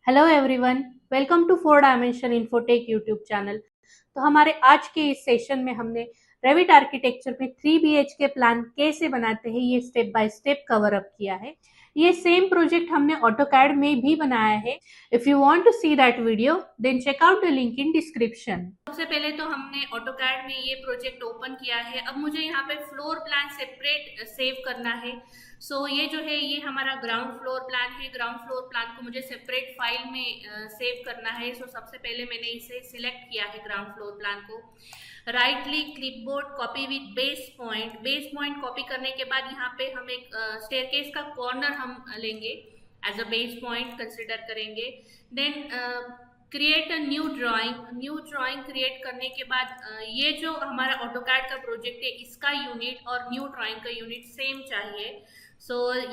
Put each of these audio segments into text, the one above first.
Hello everyone, welcome to Four Dimension Infotech YouTube channel. तो हमारे आज के इस सेशन में हमने रेविट आर्किटेक्चर में 3 BHK प्लान कैसे बनाते हैं ये step by step cover up किया है। ये सेम प्रोजेक्ट हमने ऑटोकैड में भी बनाया है। If you want to see that video then check out the link in description. सबसे पहले तो हमने ऑटोकैड में ये प्रोजेक्ट ओपन किया है। अब मुझे यहाँ पे फ्लोर प्लान सेपरेट सेव करना है। ये जो है ये हमारा ग्राउंड फ्लोर प्लान है। ग्राउंड फ्लोर प्लान को मुझे सेपरेट फाइल में सेव करना है। सबसे पहले मैंने इसे सिलेक्ट किया है ग्राउंड फ्लोर प्लान को। Right click clipboard copy with base point. Base point copy करने के बाद यहाँ पे हम एक स्टेयरकेस का कॉर्नर हम लेंगे as a base point consider करेंगे। Then create a new drawing create करने के बाद ये जो हमारा ऑटोकैड का प्रोजेक्ट है इसका यूनिट और न्यू ड्राइंग का यूनिट सेम चाहिए।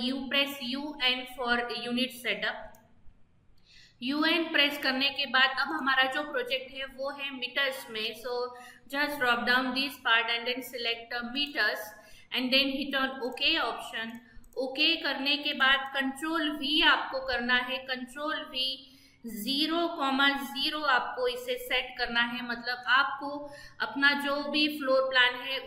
You press UN for unit setup. UN press करने के बाद अब हमारा जो प्रोजेक्ट है वो है मीटर्स में। Just drop down this part and then select metres and then hit on okay option. Okay करने के बाद कंट्रोल V आपको करना है। कंट्रोल V 0,0 आपको इसे सेट करना है। मतलब आपको अपना जो भी फ्लोर प्लान है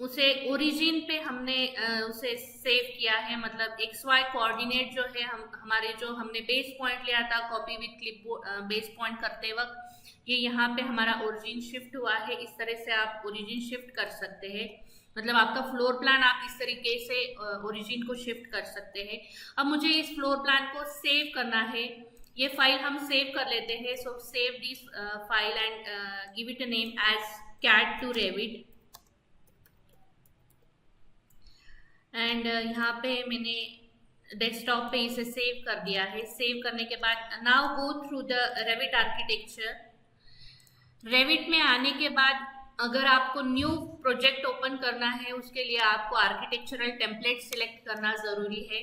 उसे ओरिजिन पे हमने उसे सेव किया है। मतलब XY कोऑर्डिनेट जो है हमारे जो हमने बेस पॉइंट लिया था copy with clipboard base point करते वक्त ये यहाँ पे हमारा ओरिजिन शिफ्ट हुआ है। इस तरह से आप ओरिजिन शिफ्ट कर सकते हैं। मतलब आपका फ्लोर प्लान आप इस तरीके से ओरिजिन को शिफ्ट कर सकते हैं। अब मुझे इस फ्लोर प्लान को सेव करना है। ये फाइल हम सेव कर लेते हैं। Save this file and give it a name as CAD to Revit। And यहाँ पे मैंने डेस्कटॉप पे इसे सेव कर दिया है। सेव करने के बाद now go through the Revit architecture. Revit में आने के बाद अगर आपको न्यू प्रोजेक्ट ओपन करना है उसके लिए आपको आर्किटेक्चरल टेम्पलेट सिलेक्ट करना जरूरी है।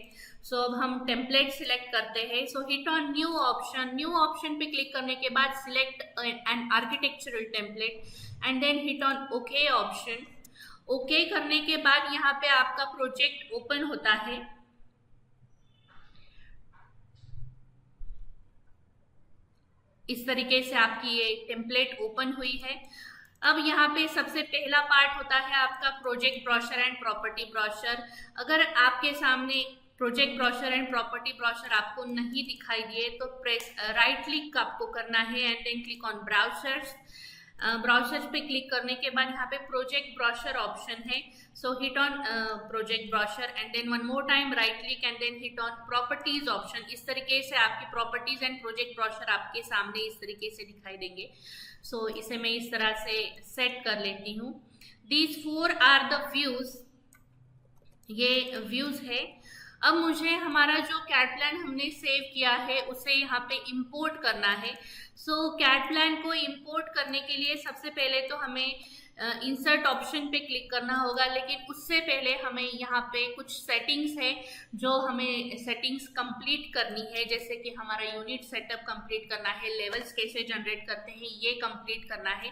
अब हम टेम्पलेट सिलेक्ट करते हैं। Hit on new option. New option पे क्लिक करने के बाद select an architectural template and then hit on okay option. Okay करने के बाद यहाँ पे आपका प्रोजेक्ट ओपन होता है। इस तरीके से आपकी ये टेम्पलेट ओपन हुई है। अब यहाँ पे सबसे पहला पार्ट होता है आपका project browser and property brochure. अगर आपके सामने project browser and property brochure आपको नहीं दिखाई दिए तो प्रेस राइट क्लिक आपको करना है and then click on browsers. Browsers पे क्लिक करने के बाद यहाँ पे प्रोजेक्ट ब्रोशर ऑप्शन है। Hit on project browser and then one more time right click and then hit on properties option. इस तरीके से आपकी प्रॉपर्टीज एंड प्रोजेक्ट ब्रोशर आपके सामने इस तरीके से दिखाई देंगे। इसे मैं इस तरह से सेट कर लेती हूँ। These 4 are the views. ये व्यूज है। अब मुझे हमारा जो कैड प्लान हमने सेव किया है उसे यहाँ पे इंपोर्ट करना है। कैड प्लान को इंपोर्ट करने के लिए सबसे पहले तो हमें इंसर्ट ऑप्शन पे क्लिक करना होगा। लेकिन उससे पहले हमें यहाँ पे कुछ सेटिंग्स है जो हमें सेटिंग्स कंप्लीट करनी है। जैसे कि हमारा यूनिट सेटअप कंप्लीट करना है, लेवल्स कैसे जनरेट करते हैं ये कंप्लीट करना है।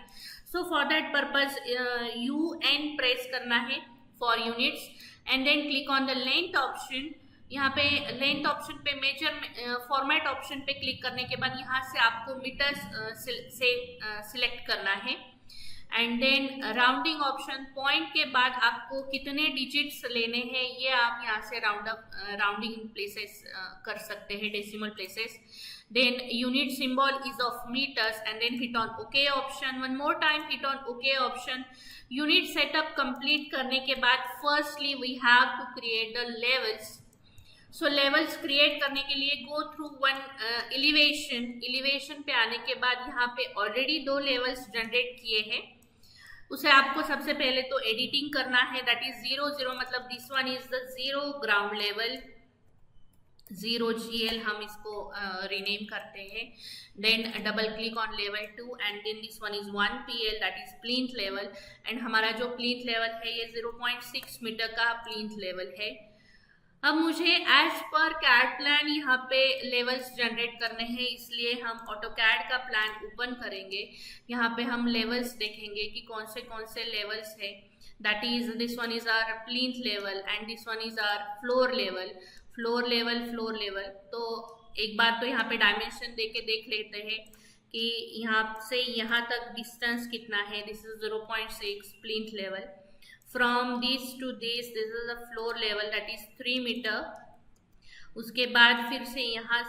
For that purpose UN press करना है for units and then click on the length option. यहाँ पे लेंथ ऑप्शन पे मेजर फॉर्मेट ऑप्शन पे क्लिक करने के बाद यहाँ से आपको मीटर्स से सिलेक्ट करना है and then rounding option. Point के बाद आपको कितने डिजिट्स लेने हैं ये आप यहाँ से राउंडिंग प्लेसेस कर सकते हैं, decimal places. Then unit symbol is of metres and then hit on okay option. One more time hit on okay option. Unit setup complete करने के बाद firstly we have to create the levels. Levels create करने के लिए go through one elevation पे आने के बाद यहाँ पे ऑलरेडी 2 लेवल्स जनरेट किए हैं। उसे आपको सबसे पहले तो एडिटिंग करना है। दैट इज 0 0 मतलब this one is the 0 ground level, 0 GL हम इसको रीनेम करते हैं। Then double click on level 2 and then this one is 1 PL that is plinth level and हमारा जो प्लिंथ लेवल है ये 0.6 मीटर का प्लिंथ लेवल है। अब मुझे एज पर कैड प्लान यहाँ पे लेवल्स जनरेट करने हैं, इसलिए हम ऑटोकैड का प्लान ओपन करेंगे। यहाँ पे हम लेवल्स देखेंगे कि कौन से लेवल्स है। That is this one is our plinth level and this one is our floor level. Floor level. तो एक बार तो यहाँ पे डायमेंशन दे के देख लेते हैं कि यहाँ से यहाँ तक डिस्टेंस कितना है। This is 0.6 plinth level. From this to this is the floor level that is 3 metre. उसके बाद फिर से यहाँ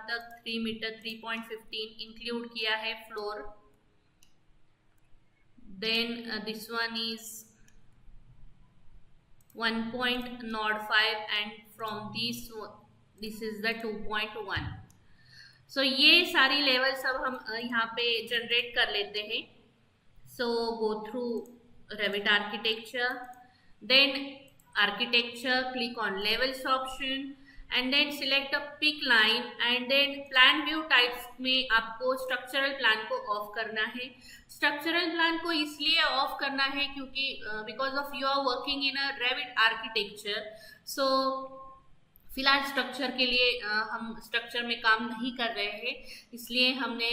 तक 3 मीटर 3.15 इंक्लूड किया है floor. Then this one is 1.05 and from this is the 2.1। So ये सारी लेवल सब हम यहाँ पे जनरेट कर लेते हैं। So go through Revit architecture, then architecture, click on levels option and then select a pick line and then plan view types में आपको स्ट्रक्चरल प्लान को ऑफ करना है। स्ट्रक्चरल प्लान को इसलिए ऑफ करना है क्योंकि because of you are working in a Revit architecture. So फिलहाल स्ट्रक्चर के लिए हम स्ट्रक्चर में काम नहीं कर रहे हैं, इसलिए हमने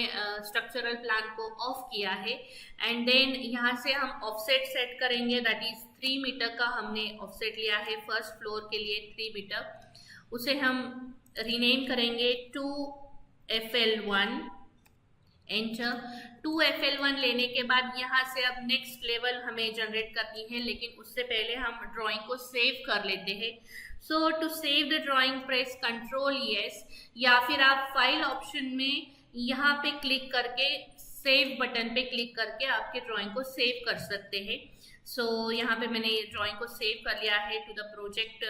स्ट्रक्चरल प्लान को ऑफ किया है। एंड देन यहाँ से हम ऑफसेट सेट करेंगे, दैट इज 3 मीटर का हमने ऑफसेट लिया है फर्स्ट फ्लोर के लिए 3 मीटर। उसे हम रीनेम करेंगे 2FL1, एंटर। 2FL1 लेने के बाद यहाँ से अब नेक्स्ट लेवल हमें जनरेट करनी है, लेकिन उससे पहले हम ड्राइंग को सेव कर लेते हैं। So to save the drawing press Ctrl+S या फिर आप फाइल ऑप्शन में यहाँ पे क्लिक करके सेव बटन पे क्लिक करके आपके ड्राइंग को सेव कर सकते हैं। सो यहाँ पे मैंने ड्राइंग को सेव कर लिया है टू द प्रोजेक्ट,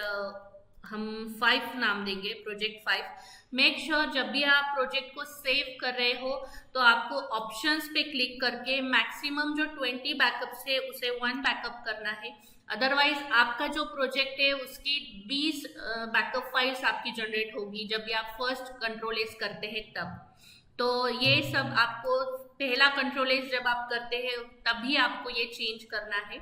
हम 5 नाम देंगे, प्रोजेक्ट 5। मेक श्योर जब भी आप प्रोजेक्ट को सेव कर रहे हो तो आपको ऑप्शंस पे क्लिक करके मैक्सिमम जो 20 बैकअप्स है उसे 1 बैकअप करना है। अदरवाइज आपका जो प्रोजेक्ट है उसकी 20 बैकअप फाइल्स आपकी जनरेट होगी जब भी आप फर्स्ट Ctrl+S करते हैं तब। तो ये सब आपको पहला Ctrl+S जब आप करते हैं तभी आपको ये चेंज करना है।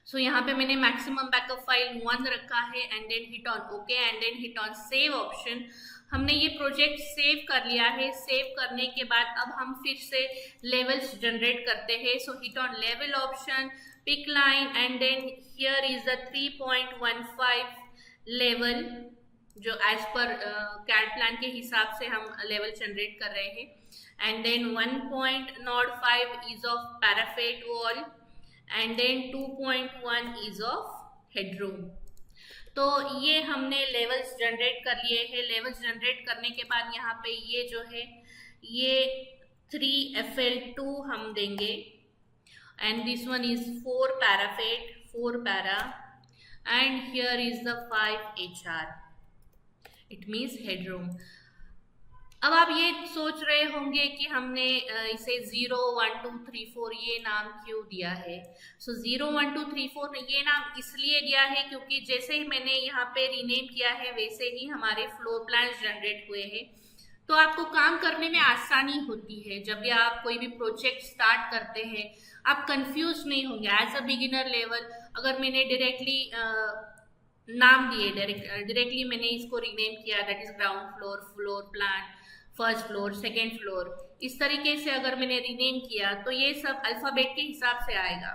सो यहाँ पे मैंने मैक्सिमम बैकअप फाइल 1 रखा है and then hit on okay and then hit on save option. हमने ये प्रोजेक्ट सेव कर लिया है। सेव करने के बाद अब हम फिर से लेवल्स जनरेट करते हैं। So hit on level option, pick line and then here is the 3.15 level जो एज पर कैड प्लान के हिसाब से हम लेवल जनरेट कर रहे हैं। And then 1.05 is of parapet wall and then 2.1 is of headroom. तो ये हमने लेवल्स जनरेट कर लिए हैं। लेवल्स जनरेट करने के बाद यहाँ पे ये जो है ये 3FL2 हम देंगे and this one is 4 पैराफेट, 4 para and here is the 5HR, it means headroom. अब आप ये सोच रहे होंगे कि हमने इसे 0, 1, 2, 3, 4 ये नाम क्यों दिया है। सो 0, 1, 2, 3, 4 ये नाम इसलिए दिया है क्योंकि जैसे ही मैंने यहाँ पे रीनेम किया है वैसे ही हमारे फ्लोर प्लान्स जनरेट हुए हैं। तो आपको काम करने में आसानी होती है। जब भी आप कोई भी प्रोजेक्ट स्टार्ट करते हैं आप कंफ्यूज नहीं होंगे। एज अ बिगिनर लेवल अगर मैंने डायरेक्टली नाम दिए, डायरेक्टली मैंने इसको रीनेम किया that is ground floor, floor plan, first floor, second floor, इस तरीके से अगर मैंने रीनेम किया तो ये सब अल्फाबेट के हिसाब से आएगा।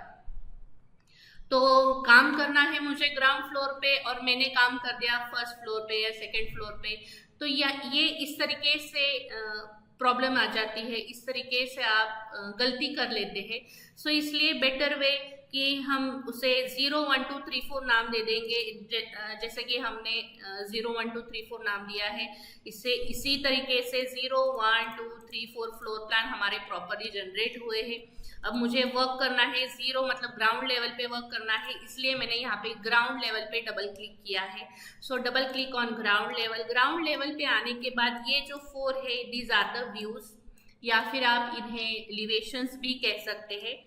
तो काम करना है मुझे ग्राउंड फ्लोर पे और मैंने काम कर दिया फर्स्ट फ्लोर पे या सेकेंड फ्लोर पे, तो ये इस तरीके से प्रॉब्लम आ जाती है, इस तरीके से आप गलती कर लेते हैं। सो इसलिए बेटर वे कि हम उसे 0, 1, 2, 3, 4 नाम दे देंगे, जैसे कि हमने 0, 1, 2, 3, 4 नाम दिया है। इससे इसी तरीके से 0, 1, 2, 3, 4 फ्लोर प्लान हमारे प्रॉपरली जनरेट हुए हैं। अब मुझे वर्क करना है 0 मतलब ग्राउंड लेवल पे वर्क करना है, इसलिए मैंने यहाँ पे ग्राउंड लेवल पे डबल क्लिक किया है। सो double click on ground level. Ground level पे आने के बाद ये जो 4 है दीज आर द व्यूज, या फिर आप इन्हें एलिवेशंस भी कह सकते हैं।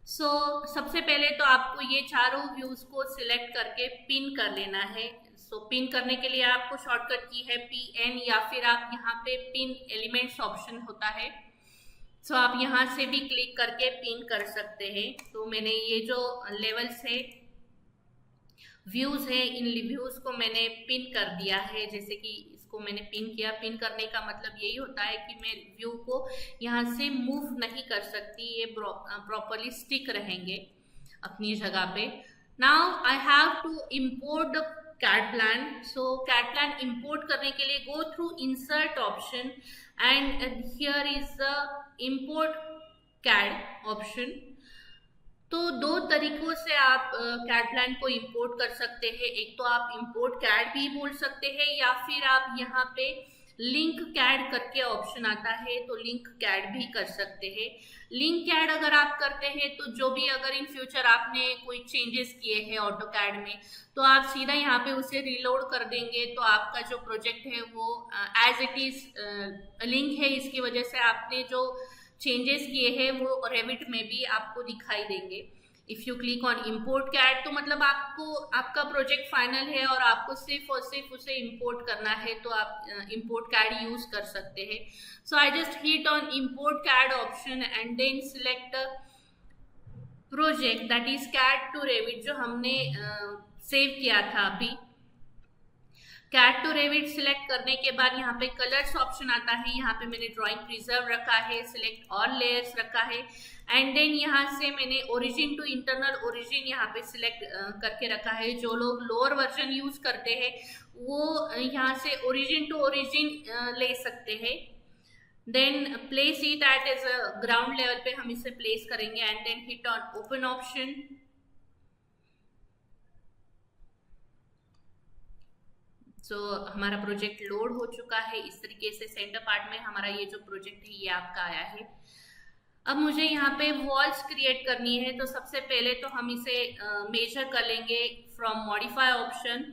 सो सबसे पहले तो आपको ये चारों व्यूज को सिलेक्ट करके पिन कर लेना है। सो पिन करने के लिए आपको शॉर्टकट की है PN, या फिर आप यहाँ पे पिन एलिमेंट्स ऑप्शन होता है, सो आप यहाँ से भी क्लिक करके पिन कर सकते हैं। तो मैंने ये जो लेवल्स है, व्यूज है, इन व्यूज को मैंने पिन कर दिया है। जैसे कि इसको मैंने पिन किया। पिन करने का मतलब यही होता है कि मैं व्यू को यहाँ से मूव नहीं कर सकती, ये प्रॉपरली स्टिक रहेंगे अपनी जगह पे। Now I have to import the CAD plan. So CAD plan import करने के लिए go through insert option and here is the import CAD option. तो दो तरीकों से आप CAD प्लान को इंपोर्ट कर सकते हैं. एक तो आप इंपोर्ट CAD भी बोल सकते हैं या फिर आप यहाँ पे लिंक CAD करके ऑप्शन आता है तो लिंक CAD भी कर सकते हैं. लिंक CAD अगर आप करते हैं तो जो भी अगर इन फ्यूचर आपने कोई चेंजेस किए हैं AutoCAD में तो आप सीधा यहाँ पे उसे रिलोड कर देंगे तो आपका जो प्रोजेक्ट है वो एज इट इज लिंक है. इसकी वजह से आपने जो चेंजेस किए हैं वो रेविट में भी आपको दिखाई देंगे. If you click on import CAD तो मतलब आपको आपका प्रोजेक्ट फाइनल है और आपको सिर्फ और सिर्फ उसे इंपोर्ट करना है तो आप इंपोर्ट CAD यूज कर सकते हैं. So I just hit on import CAD option and then select project that is CAD to Revit जो हमने सेव किया था अभी. CAD टू रेविट सिलेक्ट करने के बाद यहाँ पे कलर्स ऑप्शन आता है. यहाँ पे मैंने ड्राइंग प्रिजर्व रखा है, सिलेक्ट ऑल लेयर्स रखा है एंड देन यहाँ से मैंने ओरिजिन टू इंटरनल ओरिजिन यहाँ पे सिलेक्ट करके रखा है. जो लोग लोअर वर्जन यूज करते हैं वो यहाँ से ओरिजिन टू ओरिजिन ले सकते हैं. Then place it at as ground level पे हम इसे प्लेस करेंगे and then hit on open option. So हमारा प्रोजेक्ट लोड हो चुका है. इस तरीके से सेंटर पार्ट में हमारा ये जो प्रोजेक्ट है ये आपका आया है. अब मुझे यहाँ पे वॉल्स क्रिएट करनी है तो सबसे पहले तो हम इसे मेजर कर लेंगे फ्रॉम मॉडिफाई ऑप्शन.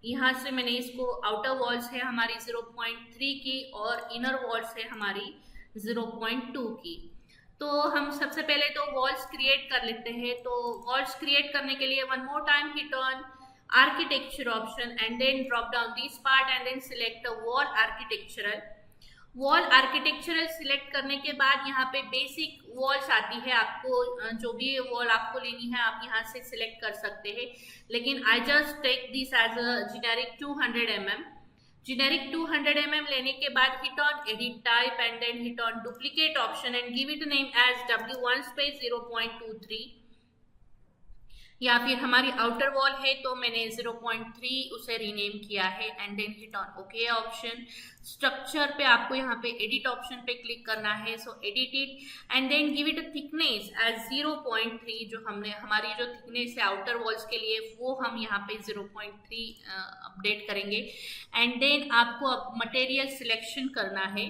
यहाँ से मैंने इसको आउटर वॉल्स है हमारी 0.3 की और इनर वॉल्स है हमारी 0.2 की. तो हम सबसे पहले तो वॉल्स क्रिएट कर लेते हैं. तो वॉल्स क्रिएट करने के लिए one more time hit on architecture option and then drop down this part and then select a wall architectural. Wall architectural select करने के बाद यहाँ पे बेसिक वॉल्स आती है. आपको जो भी वॉल आपको लेनी है आप यहाँ से सिलेक्ट कर सकते हैं. लेकिन I just take this as a generic 200 mm. Generic 200 mm लेने के बाद hit on edit type and then hit on duplicate option and give it name as W1 space 0.23. या फिर हमारी आउटर वॉल है तो मैंने 0.3 उसे रीनेम किया है and then hit on okay option. Structure पे आपको यहाँ पे एडिट ऑप्शन पे क्लिक करना है. So edit it and then give it a thickness as 0.3. जो हमने हमारी जो थिकनेस है आउटर वॉल्स के लिए वो हम यहाँ पे 0.3 अपडेट करेंगे. एंड देन आपको अब मटेरियल सिलेक्शन करना है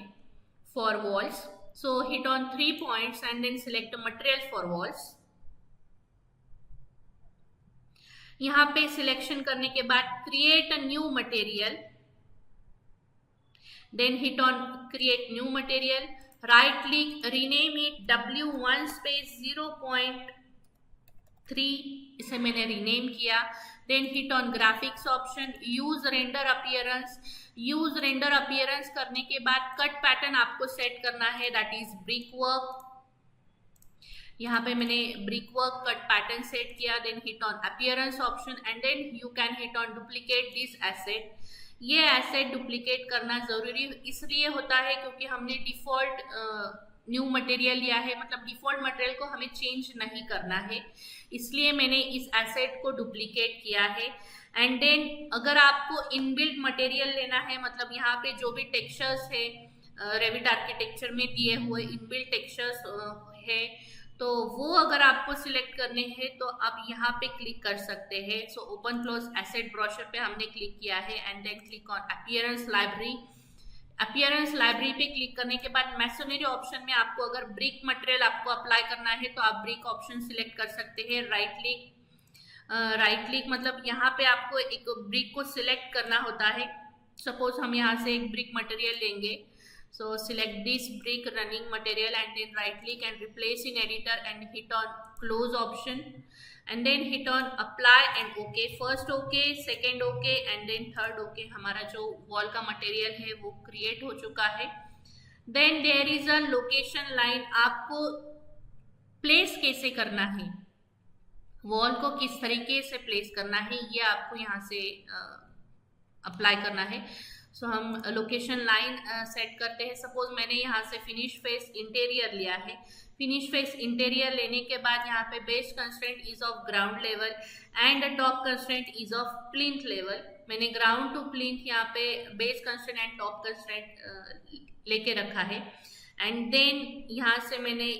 for walls. So hit on 3 points and then select material for walls. यहाँ पे सिलेक्शन करने के बाद create a new material. Then hit on create new material. Right click rename it W1 space 0.3. इसे मैंने rename किया. Then hit on graphics option. Use render appearance. Use render appearance करने के बाद कट पैटर्न आपको सेट करना है that is brick work. यहाँ पे मैंने brick work cut pattern set किया. Then hit on appearance option and then you can hit on duplicate this asset. ये एसेट डुप्लीकेट करना जरूरी इसलिए होता है क्योंकि हमने डिफॉल्ट न्यू मटेरियल लिया है. मतलब डिफॉल्ट मटेरियल को हमें चेंज नहीं करना है इसलिए मैंने इस एसेट को डुप्लीकेट किया है. एंड देन अगर आपको इनबिल्ट मटेरियल लेना है मतलब यहाँ पे जो भी टेक्सचर्स है रेविट आर्किटेक्चर में दिए हुए इनबिल्ट टेक्सचर्स है तो वो अगर आपको सिलेक्ट करने हैं तो आप यहाँ पे क्लिक कर सकते हैं. So open close asset browser पे हमने क्लिक किया है and then click on appearance library. Appearance library पे क्लिक करने के बाद मैसोनरी ऑप्शन में आपको अगर ब्रिक मटेरियल आपको अप्लाई करना है तो आप ब्रिक ऑप्शन सिलेक्ट कर सकते हैं. राइट क्लिक मतलब यहाँ पे आपको एक ब्रिक को सिलेक्ट करना होता है. सपोज हम यहाँ से एक ब्रिक मटेरियल लेंगे. So select this brick running material and then right click and replace in editor and hit on close option and then hit on apply and OK. First OK, second OK and then third OK. हमारा जो wall का material है वो create हो चुका है. Then there is a location line. आपको place कैसे करना है, wall को किस तरीके से place करना है ये आपको यहाँ से अप्लाई करना है. सो हम लोकेशन लाइन सेट करते हैं. सपोज मैंने यहाँ से फिनिश फेस इंटीरियर लिया है. फिनिश फेस इंटीरियर लेने के बाद यहाँ पे base constraint is of ground level and top constraint is of plinth level. मैंने ग्राउंड टू प्लिंथ यहाँ पे base constraint and top constraint लेके रखा है। एंड देन यहाँ से मैंने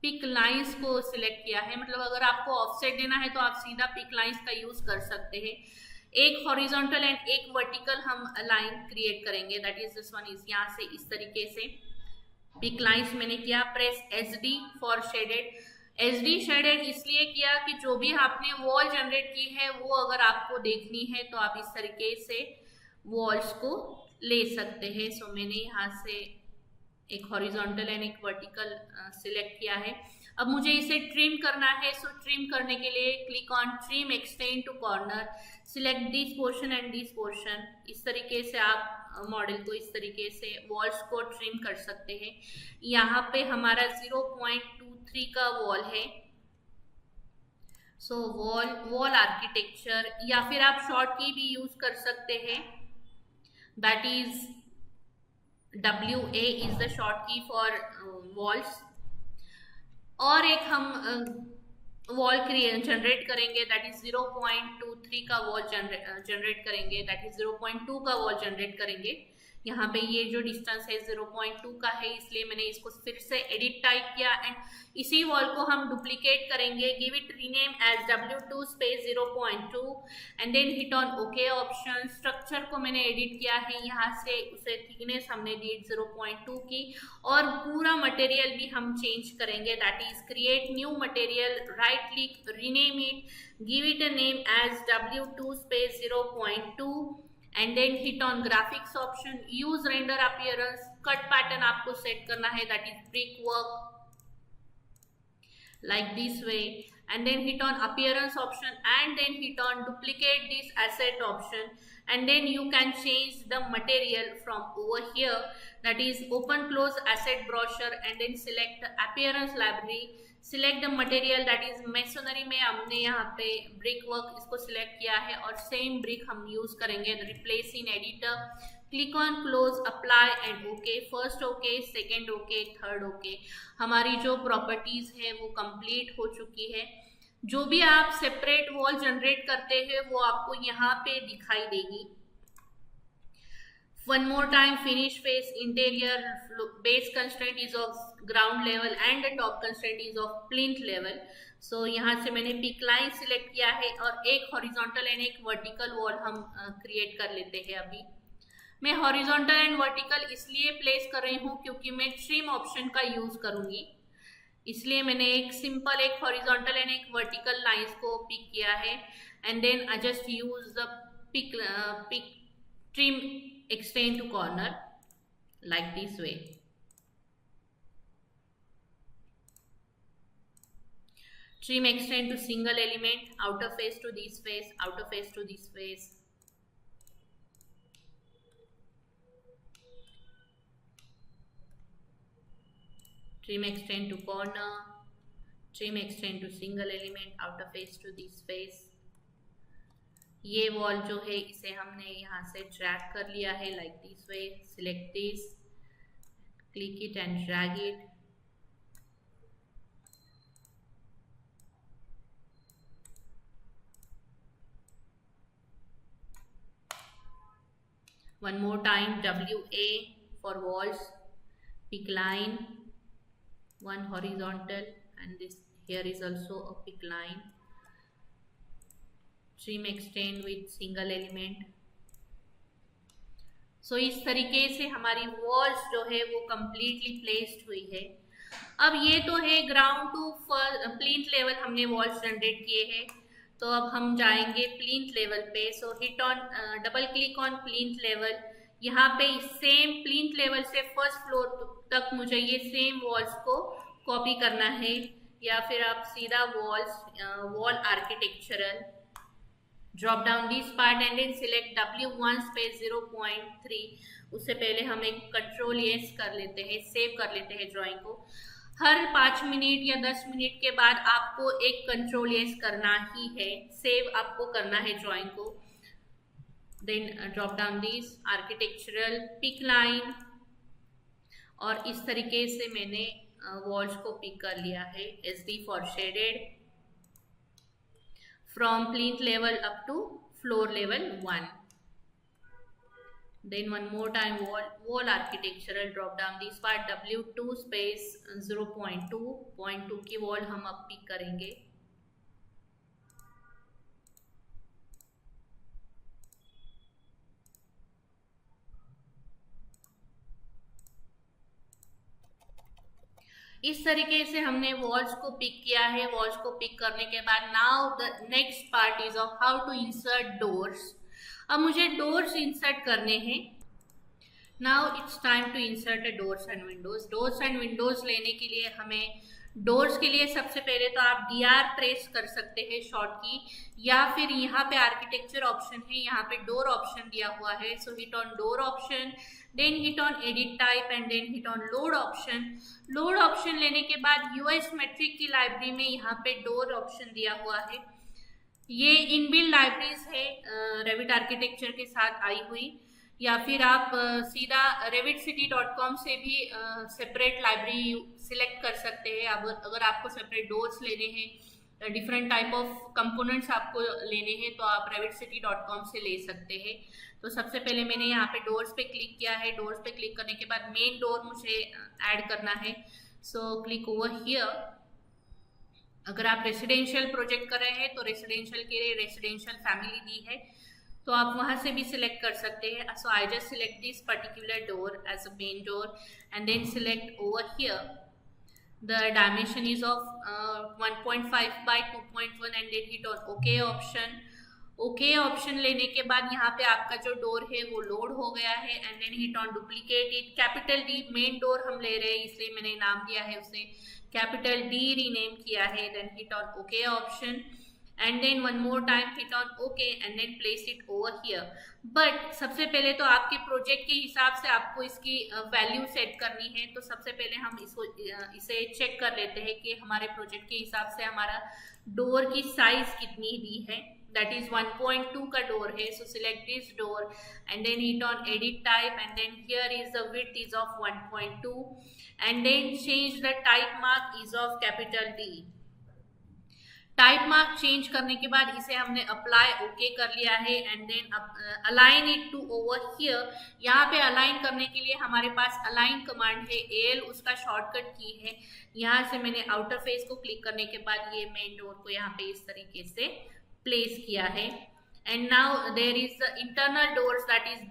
पिक लाइंस को सिलेक्ट किया है। मतलब अगर आपको ऑफसेट देना है तो आप सीधा पिक लाइंस का यूज कर सकते हैं। एक हॉरिजॉन्टल एंड एक वर्टिकल हम लाइन क्रिएट करेंगे, that is this one is यहाँ से इस तरीके से पिक लाइंस मैंने किया। Press SD for shaded. SD shaded इसलिए किया कि जो भी आपने वॉल जनरेट की है वो अगर आपको देखनी है तो आप इस तरीके से वॉल्स को ले सकते हैं। सो मैंने यहाँ से एक हॉरिजॉन्टल एंड एक वर्टिकल सिलेक्ट किया है। अब मुझे इसे ट्रिम करना है। सो ट्रिम करने के लिए click on trim extend to corner, select this portion and this portion. इस तरीके से आप मॉडल को इस तरीके से वॉल्स को ट्रिम कर सकते हैं। यहाँ पे हमारा 0.23 का वॉल है। सो वॉल आर्किटेक्चर, या फिर आप शॉर्ट की भी यूज कर सकते हैं, that is WA is the short की फॉर वॉल्स। और एक हम वॉल जनरेट करेंगे, दैट इज 0.23 का वॉल जनरेट करेंगे, दैट इज 0.2 का वॉल जनरेट करेंगे। यहाँ पे ये जो डिस्टेंस है 0.2 का है, इसलिए मैंने इसको फिर से एडिट टाइप किया एंड इसी वॉल को हम डुप्लीकेट करेंगे। Give it rename as W2 space 0.2 and then hit on okay option. Structure को मैंने एडिट किया है, यहाँ से उसे थिकनेस हमने दी 0.2 की और पूरा मटेरियल भी हम चेंज करेंगे, that is create new material, right click, rename it, give it a name as W2 space 0.2 and then hit on graphics option, use render appearance, cut pattern आपको सेट करना है, that is brick work like this way, and then hit on appearance option and then hit on duplicate this asset option, and then you can change the material from over here, that is open close asset brochure and then select appearance library, select the material that is masonry में हमने यहाँ पे brick work इसको select किया है और same brick हम use करेंगे। replace in editor, click on close, apply and OK, first OK, second OK, third OK। हमारी जो प्रॉपर्टीज है वो कंप्लीट हो चुकी है। जो भी आप सेपरेट वॉल जनरेट करते हैं वो आपको यहाँ पे दिखाई देगी। One more time, finish face, interior, base constraint is of ground level and the top constraint is of plinth level। So यहाँ से मैंने पिक लाइन सिलेक्ट किया है और एक हॉरिजॉन्टल एंड एक वर्टिकल वॉल हम क्रिएट कर लेते हैं। अभी मैं हॉरिजॉन्टल एंड वर्टिकल इसलिए प्लेस कर रही हूँ क्योंकि मैं ट्रिम ऑप्शन का यूज करूंगी, इसलिए मैंने एक सिंपल एक हॉरिजॉन्टल एंड एक वर्टिकल लाइंस को पिक किया है and then I just use the pick trim extend to corner like this way. Trim extend to single element, outer face to this face, outer face to this face। Trim extend to corner, trim extend to single element, outer face to this face। ये wall जो है इसे हमने यहाँ से drag कर लिया है like this way. Select this, click it and drag it. One more time, WA for walls, pick line, one horizontal and this here is also a pick line। Trim extend with single element। So इस तरीके से हमारी walls जो है वो completely placed हुई है। अब ये तो है ग्राउंड टू प्लिंथ लेवल हमने वॉल्स जनरेट किए हैं, तो अब हम जाएंगे प्लिंथ लेवल पे। सो hit on double click on plinth level. यहाँ पे सेम प्लिंथ लेवल से फर्स्ट फ्लोर तक मुझे ये सेम वॉल्स को कॉपी करना है, या फिर आप सीधा wall architectural, drop down this part and then select W1 space 0.3। उससे पहले हम एक कंट्रोल एस कर लेते हैं, सेव कर लेते हैं ड्राइंग को। हर 5 मिनट या 10 मिनट के बाद आपको एक कंट्रोल एस करना ही है, सेव आपको करना है ड्राइंग को। Then drop down this architectural, pick line, और इस तरीके से मैंने वॉल्स को पिक कर लिया है। SD for shaded, from plinth level up to floor level 1। Then one more time wall architectural drop down this part W2 space 0.2 की वॉल हम अब पिक करेंगे। इस तरीके से हमने वॉल्स को पिक किया है। वॉल्स को पिक करने के बाद now the next part is of how to insert doors. अब मुझे डोर्स इंसर्ट करने हैं। Now it's time to insert doors and windows. Doors and windows लेने के लिए हमें डोर्स के लिए सबसे पहले तो आप DR प्रेस कर सकते हैं शॉर्ट की, या फिर यहाँ पे आर्किटेक्चर ऑप्शन है, यहाँ पे डोर ऑप्शन दिया हुआ है। So hit on door option, then hit on edit type and then hit on load option. Load option लेने के बाद US मेट्रिक की लाइब्रेरी में यहाँ पे डोर ऑप्शन दिया हुआ है। ये इनबिल्ट लाइब्रेरीज है रेविट आर्किटेक्चर के साथ आई हुई, या फिर आप सीधा revitcity.com से भी सेपरेट लाइब्रेरी सिलेक्ट कर सकते हैं। अब अगर आपको सेपरेट डोर्स लेने हैं, डिफरेंट टाइप ऑफ कंपोनेंट्स आपको लेने हैं, तो आप revitcity.com से ले सकते हैं। तो सबसे पहले मैंने यहाँ पे डोर्स पे क्लिक किया है। डोर्स पे क्लिक करने के बाद मेन डोर मुझे ऐड करना है। So click over here. अगर आप रेसिडेंशियल प्रोजेक्ट कर रहे हैं तो रेसिडेंशियल के लिए रेसिडेंशियल फैमिली दी है, तो आप वहां से भी सिलेक्ट कर सकते हैं। So I just select this particular door as a main door and then select over here. The dimension is of 1.5 by 2.1 and then hit on okay option. Okay option लेने के बाद यहाँ पे आपका जो डोर है वो लोड हो गया है and then hit on duplicate it. Capital D main door हम ले रहे हैं, इसलिए मैंने नाम दिया है उसे कैपिटल D, रीनेम किया है। Then hit on okay option and then one more time hit on OK and then place it over here। but सबसे पहले तो आपके प्रोजेक्ट के हिसाब से आपको इसकी वैल्यू सेट करनी है। तो सबसे पहले हम इसे चेक कर लेते हैं कि हमारे प्रोजेक्ट के हिसाब से हमारा डोर की साइज कितनी दी है। दैट इज 1.2 का डोर है। So select this door and then hit on edit type and then here is the width is of 1.2 and then change the type mark is of capital D। Type mark change करने के बाद इसे हमने apply okay कर लिया है and then align it to over here. यहाँ पे अलाइन करने के लिए हमारे पास अलाइन कमांड है, AL उसका शॉर्टकट की है। यहाँ से मैंने आउटर फेस को क्लिक करने के बाद ये मेन डोर को यहाँ पे इस तरीके से प्लेस किया है। And now there is the internal doors that is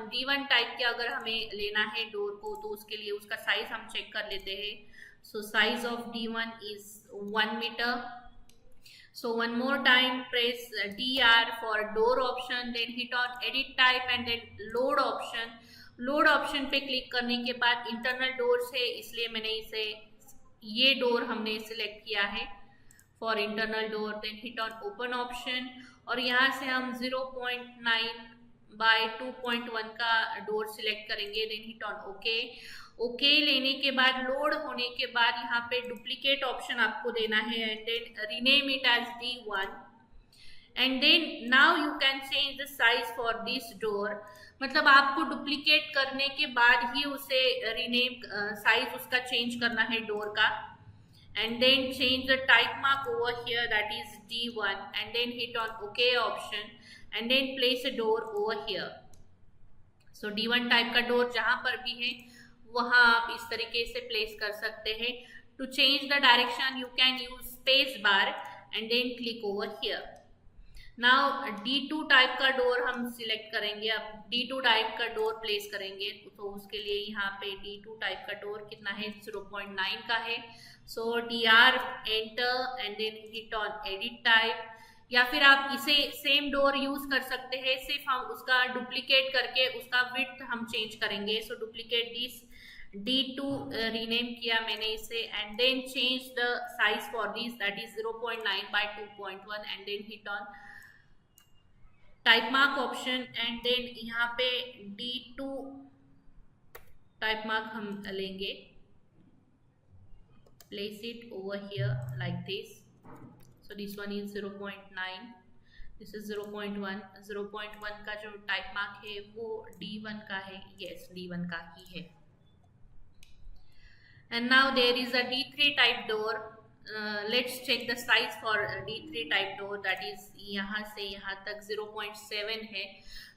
D1 type के अगर हमें लेना है डोर को, तो उसके लिए उसका साइज हम चेक कर लेते हैं। So size of D1 is 1 metre. So one more time press DR for door option, then hit on edit type and then load option। load option पे क्लिक करने के बाद इंटरनल डोर्स है, इसलिए मैंने इसे ये डोर हमने सिलेक्ट किया है for internal door. Then hit on open option और यहाँ से हम 0.9 by 2.1 का डोर सिलेक्ट करेंगे। Then hit on okay. Okay लेने के बाद लोड होने के बाद यहाँ पे डुप्लीकेट ऑप्शन आपको देना है and then rename it as D1 and then now you can change the size for this door. मतलब आपको डुप्लीकेट करने के बाद ही उसे रीनेम साइज उसका चेंज करना है डोर का। And then change the type mark over here that is D1 and then hit on okay option and then place a door over here. So D1 type का door जहां पर भी है वहां आप इस तरीके से प्लेस कर सकते हैं। To change the direction you can use space bar and then click over here. Now D2 type का डोर हम सिलेक्ट करेंगे। अब D2 टाइप का डोर प्लेस करेंगे तो उसके लिए यहाँ पे D2 टाइप का डोर कितना है, 0.9 का है। So DR enter and then hit on edit type, या फिर आप इसे सेम डोर यूज कर सकते हैं, सिर्फ हम उसका डुप्लीकेट करके उसका विड्थ हम चेंज करेंगे। सो डुप्लीकेट दिस D2 रीनेम किया मैंने इसे and then change the size for this that is 0.9 by 2.1 and then hit on type mark option and then यहाँ पे D2 टाइप मार्क हम लेंगे, place it over here like this. So this one is 0.9, this is 0.1। 0.1 का जो type mark है वो D1 का है, yes D1 का ही है। And now there is a D3 type door। Let's check the size for D3 type door, that is यहाँ से यहाँ तक 0.7 है।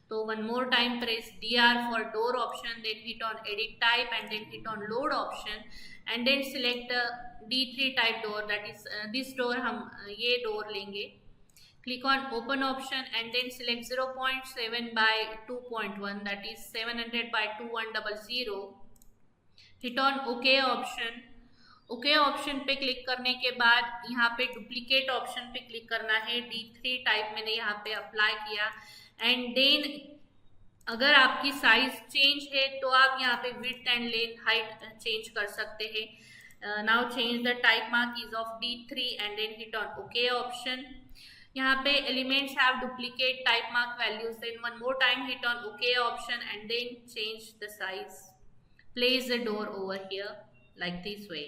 तो one more time press DR for door option, then hit on edit type and then hit on load option and then select D3 type door, that is this door, हम ये door लेंगे. Click on open option and then select 0.7 by 2.1, that is 700 by 2100. Hit on OK option. Okay option पे click करने के बाद यहाँ पे duplicate option पे क्लिक करना है. D3 टाइप मैंने यहाँ पे अप्लाई किया एंड देन अगर आपकी साइज चेंज है तो आप यहाँ पे width and length height change कर सकते हैं. Now change the type mark is of D3 and then hit on okay option. यहाँ पे elements have duplicate type mark values, then one more time hit on okay option and then change the size. Place the door over here like this way.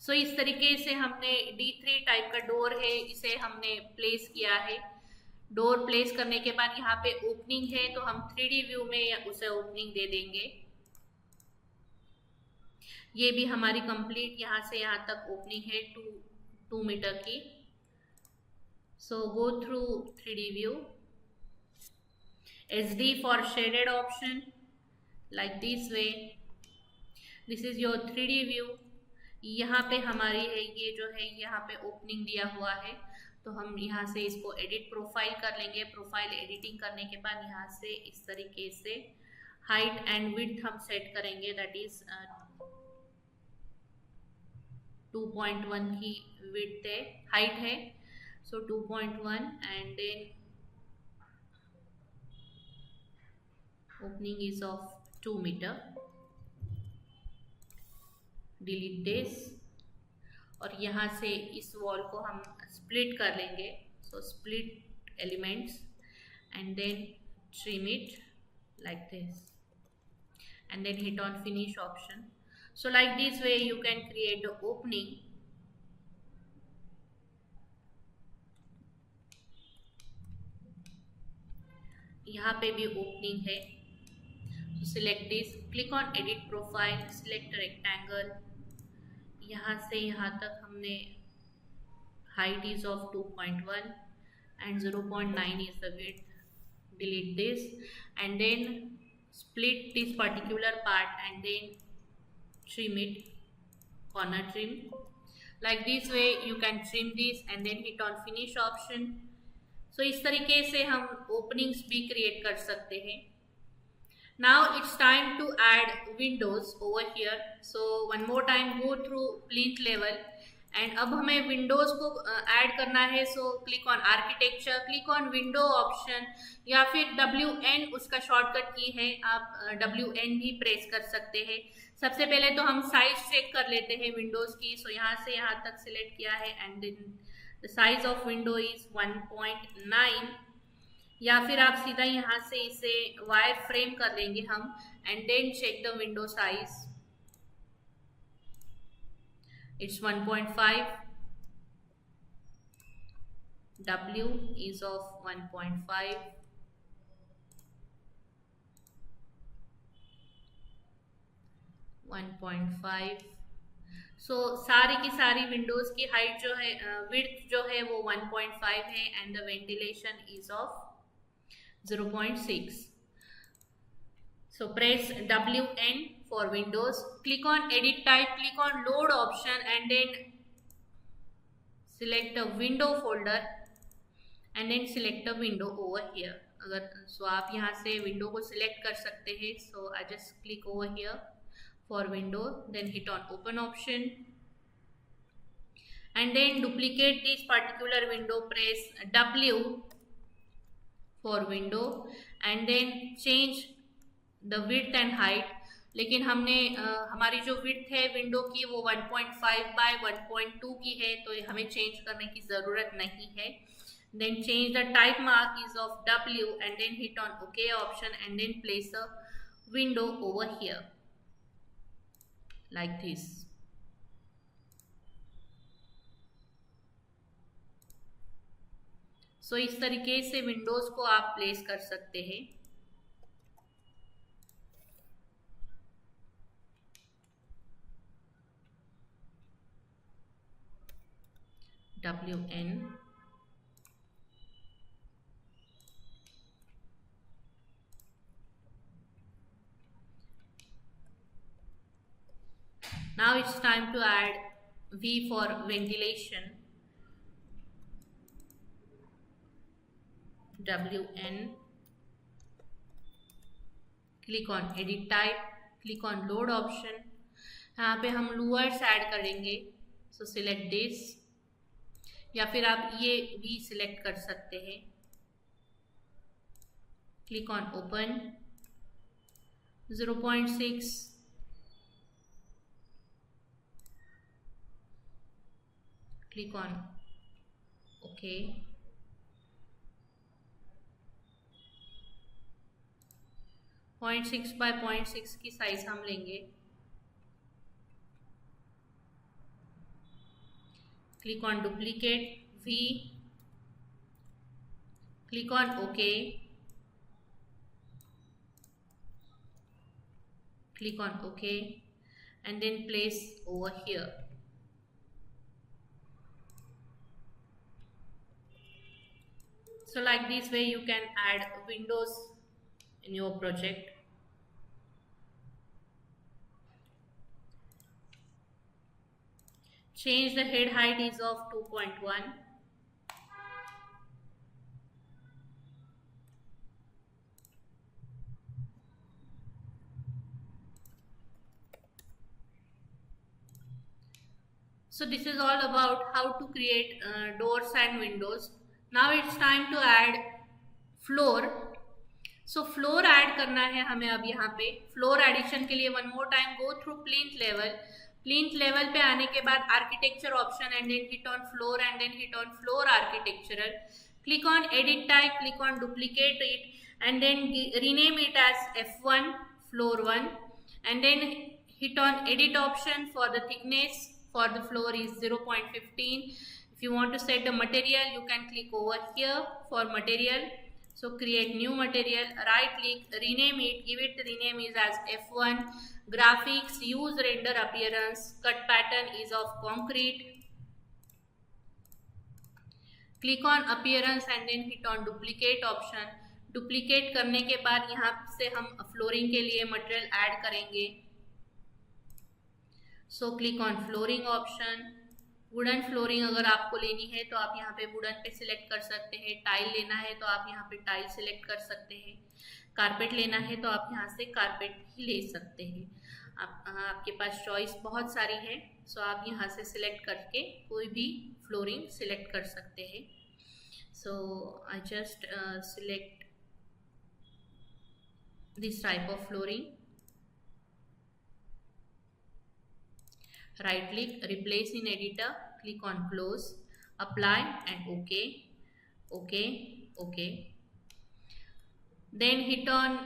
So इस तरीके से हमने D3 type का door है, इसे हमने place किया है. डोर प्लेस करने के बाद यहाँ पे ओपनिंग है तो हम 3D व्यू में उसे ओपनिंग दे देंगे. ये भी हमारी कंप्लीट यहाँ से यहाँ तक ओपनिंग है 2 मीटर की. So go through 3D view. SD for shaded option like this way. This is your 3D view. यहाँ पे हमारी है ये जो है यहाँ पे ओपनिंग दिया हुआ है तो हम यहाँ से इसको एडिट प्रोफाइल कर लेंगे. प्रोफाइल एडिटिंग करने के बाद यहाँ से इस तरीके से हाइट एंड विड्थ हम सेट करेंगे, दैट इज 2.1 की विड्थ है, हाइट है. So 2.1 and then opening is of 2 metre. Delete this और यहाँ से इस वॉल को हम स्प्लिट कर लेंगे. So split elements and then trim it like this and then hit on finish option. So like this way you can create the opening. यहाँ पे भी ओपनिंग है. Select this, click on edit profile, select rectangle. यहाँ से यहाँ तक हमने height is of 2.1 and 0.9 is the width. Delete this and then split this particular part and then trim it, corner trim. Like this way you can trim this and then hit on finish option. So इस तरीके से हम openings भी create कर सकते हैं. Now it's time to add windows over here. So one more time go through plinth level and अब हमें windows को add करना है. So click on architecture, click on window option या फिर WN उसका shortcut की है, आप WN भी press कर सकते हैं. सबसे पहले तो हम size check कर लेते हैं windows की. So यहाँ से यहाँ तक select किया है and then the size of window is 1.9 या फिर आप सीधा यहाँ से इसे वायर फ्रेम कर लेंगे हम and then check the window size. It's 1.5. W is of 1.5. So सारी की सारी विंडोज की हाइट जो है, विड्थ जो है वो 1.5 है and the ventilation is of 0.6. So press WN for Windows. Click on Edit Type. Click on Load option and then select the window folder and then select the window over here. अगर so आप यहाँ से window को select कर सकते हैं. So I just click over here for window, then hit on Open option and then duplicate this particular window. Press W for window and then change the width and height. लेकिन हमने हमारी जो width है window की वो 1.5 by 1.2 की है तो हमें चेंज करने की ज़रूरत नहीं है. Then change the type mark is of W and then hit on OK option and then place a window over here like this. So इस तरीके से विंडोज को आप प्लेस कर सकते हैं. WN Now it's time to add V for ventilation. WN. Click on edit type, click on load option. यहाँ पे हम lures ऐड करेंगे, so select this, या फिर आप ये भी सिलेक्ट कर सकते हैं. Click on open. 0.6. Click on OK. 0.6 by 0.6 की साइज हम लेंगे. Click on duplicate V. Click on OK. Click on OK and then place over here. So like this way you can add windows in your project. Change the head height is of 2.1. So this is all about how to create doors and windows. Now it's time to add floor. So floor add करना है हमें अब यहाँ पे. Floor addition के लिए one more time go through plinth level. Plinth level पे आने के बाद architecture option and then hit on floor and then hit on floor architectural. Click on edit type, click on duplicate it and then rename it as F1 floor 1 and then hit on edit option. For the thickness for the floor is 0.15. If you want to set the material, you can click over here for material. So create new material, right click, rename it, give it the rename is as F1. Graphics, use render appearance, cut pattern is of concrete. Click on appearance and then hit on duplicate option. Duplicate करने के बाद यहाँ से हम flooring के लिए material add करेंगे. So click on flooring option. Wooden flooring अगर आपको लेनी है तो आप यहाँ पे वुडन पे सिलेक्ट कर सकते हैं. टाइल लेना है तो आप यहाँ पे टाइल सिलेक्ट कर सकते हैं. कारपेट लेना है तो आप यहाँ से कारपेट ही ले सकते हैं. आपके पास चॉइस बहुत सारी है. सो आप यहाँ से सिलेक्ट करके कोई भी फ्लोरिंग सिलेक्ट कर सकते हैं. So I just select this type of flooring. Right click, replace in editor, click on close, apply and OK, OK, OK. Then hit on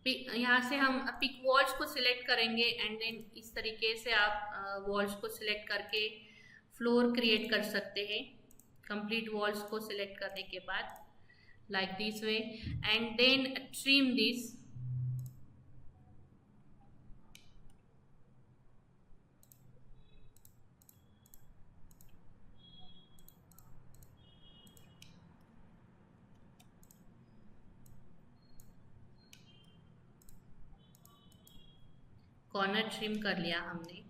यहाँ से हम पिक वॉल्स को सिलेक्ट करेंगे एंड देन इस तरीके से आप वॉल्स को सिलेक्ट करके फ्लोर क्रिएट कर सकते हैं. कंप्लीट वॉल्स को सिलेक्ट करने के बाद like this way and then trim this. Corner trim कर लिया हमने.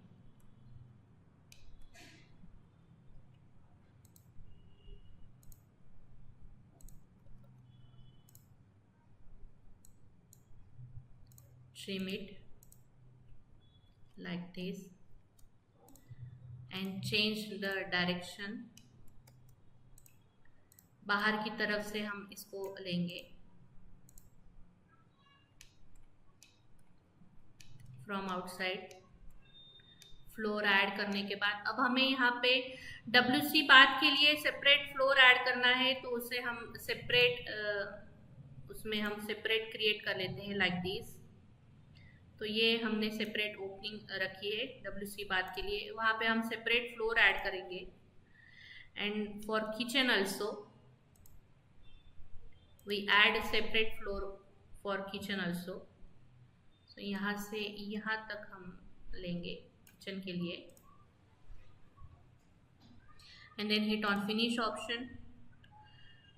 Trim it like this and change the direction. बाहर की तरफ से हम इसको लेंगे. फ्रॉम आउटसाइड फ्लोर ऐड करने के बाद अब हमें यहाँ पे WC पाथ के लिए सेपरेट फ्लोर ऐड करना है तो उसे हम सेपरेट उसमें हम सेपरेट क्रिएट कर लेते हैं लाइक दिस. तो ये हमने सेपरेट ओपनिंग रखी है WC पाथ के लिए. वहाँ पे हम सेपरेट फ्लोर ऐड करेंगे. And for kitchen also we add separate floor for kitchen also. तो यहाँ से यहाँ तक हम लेंगे किचन के लिए and then hit on finish option.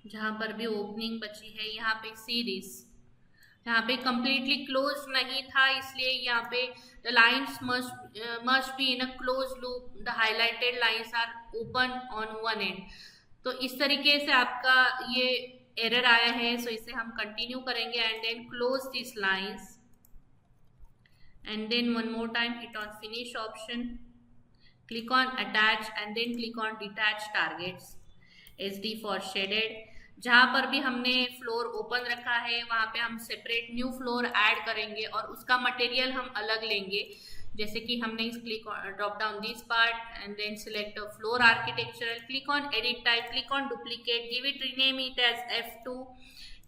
जहाँ पर भी ओपनिंग बची है यहाँ पे सी दिस, यहाँ पे completely closed नहीं था, इसलिए यहाँ पे the lines must be in a closed loop, the highlighted lines are open on one end. तो इस तरीके से आपका ये एरर आया है, सो इसे हम कंटिन्यू करेंगे and then close this lines and then one more time hit on finish option, click on attach and then click on detach targets, SD for shaded. जहाँ पर भी हमने फ्लोर ओपन रखा है वहाँ पे हम सेपरेट न्यू फ्लोर ऐड करेंगे और उसका मटेरियल हम अलग लेंगे, जैसे कि हमने click drop down this part and then select floor architectural, click on edit type, click on duplicate, give it rename it as F2,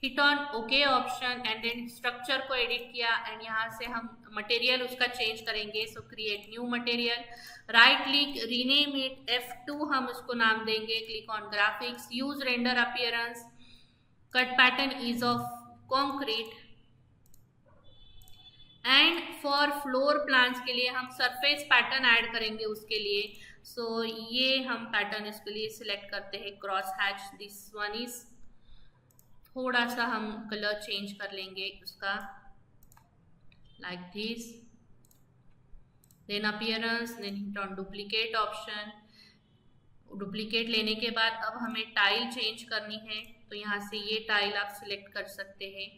hit on okay option and then structure को edit किया एंड यहाँ से हम material उसका change करेंगे, so create new material, right click, rename it F2 हम उसको नाम देंगे, click on graphics, use render appearance, cut pattern is of concrete and for floor plans के लिए हम सरफेस पैटर्न ऐड करेंगे उसके लिए, सो ये हम पैटर्न इसके लिए सिलेक्ट करते हैं cross hatch, this one is, थोड़ा सा हम कलर चेंज कर लेंगे उसका like this, then appearance, then hit on duplicate option, duplicate लेने के बाद अब हमें टाइल चेंज करनी है, तो यहाँ से ये टाइल आप सिलेक्ट कर सकते हैं,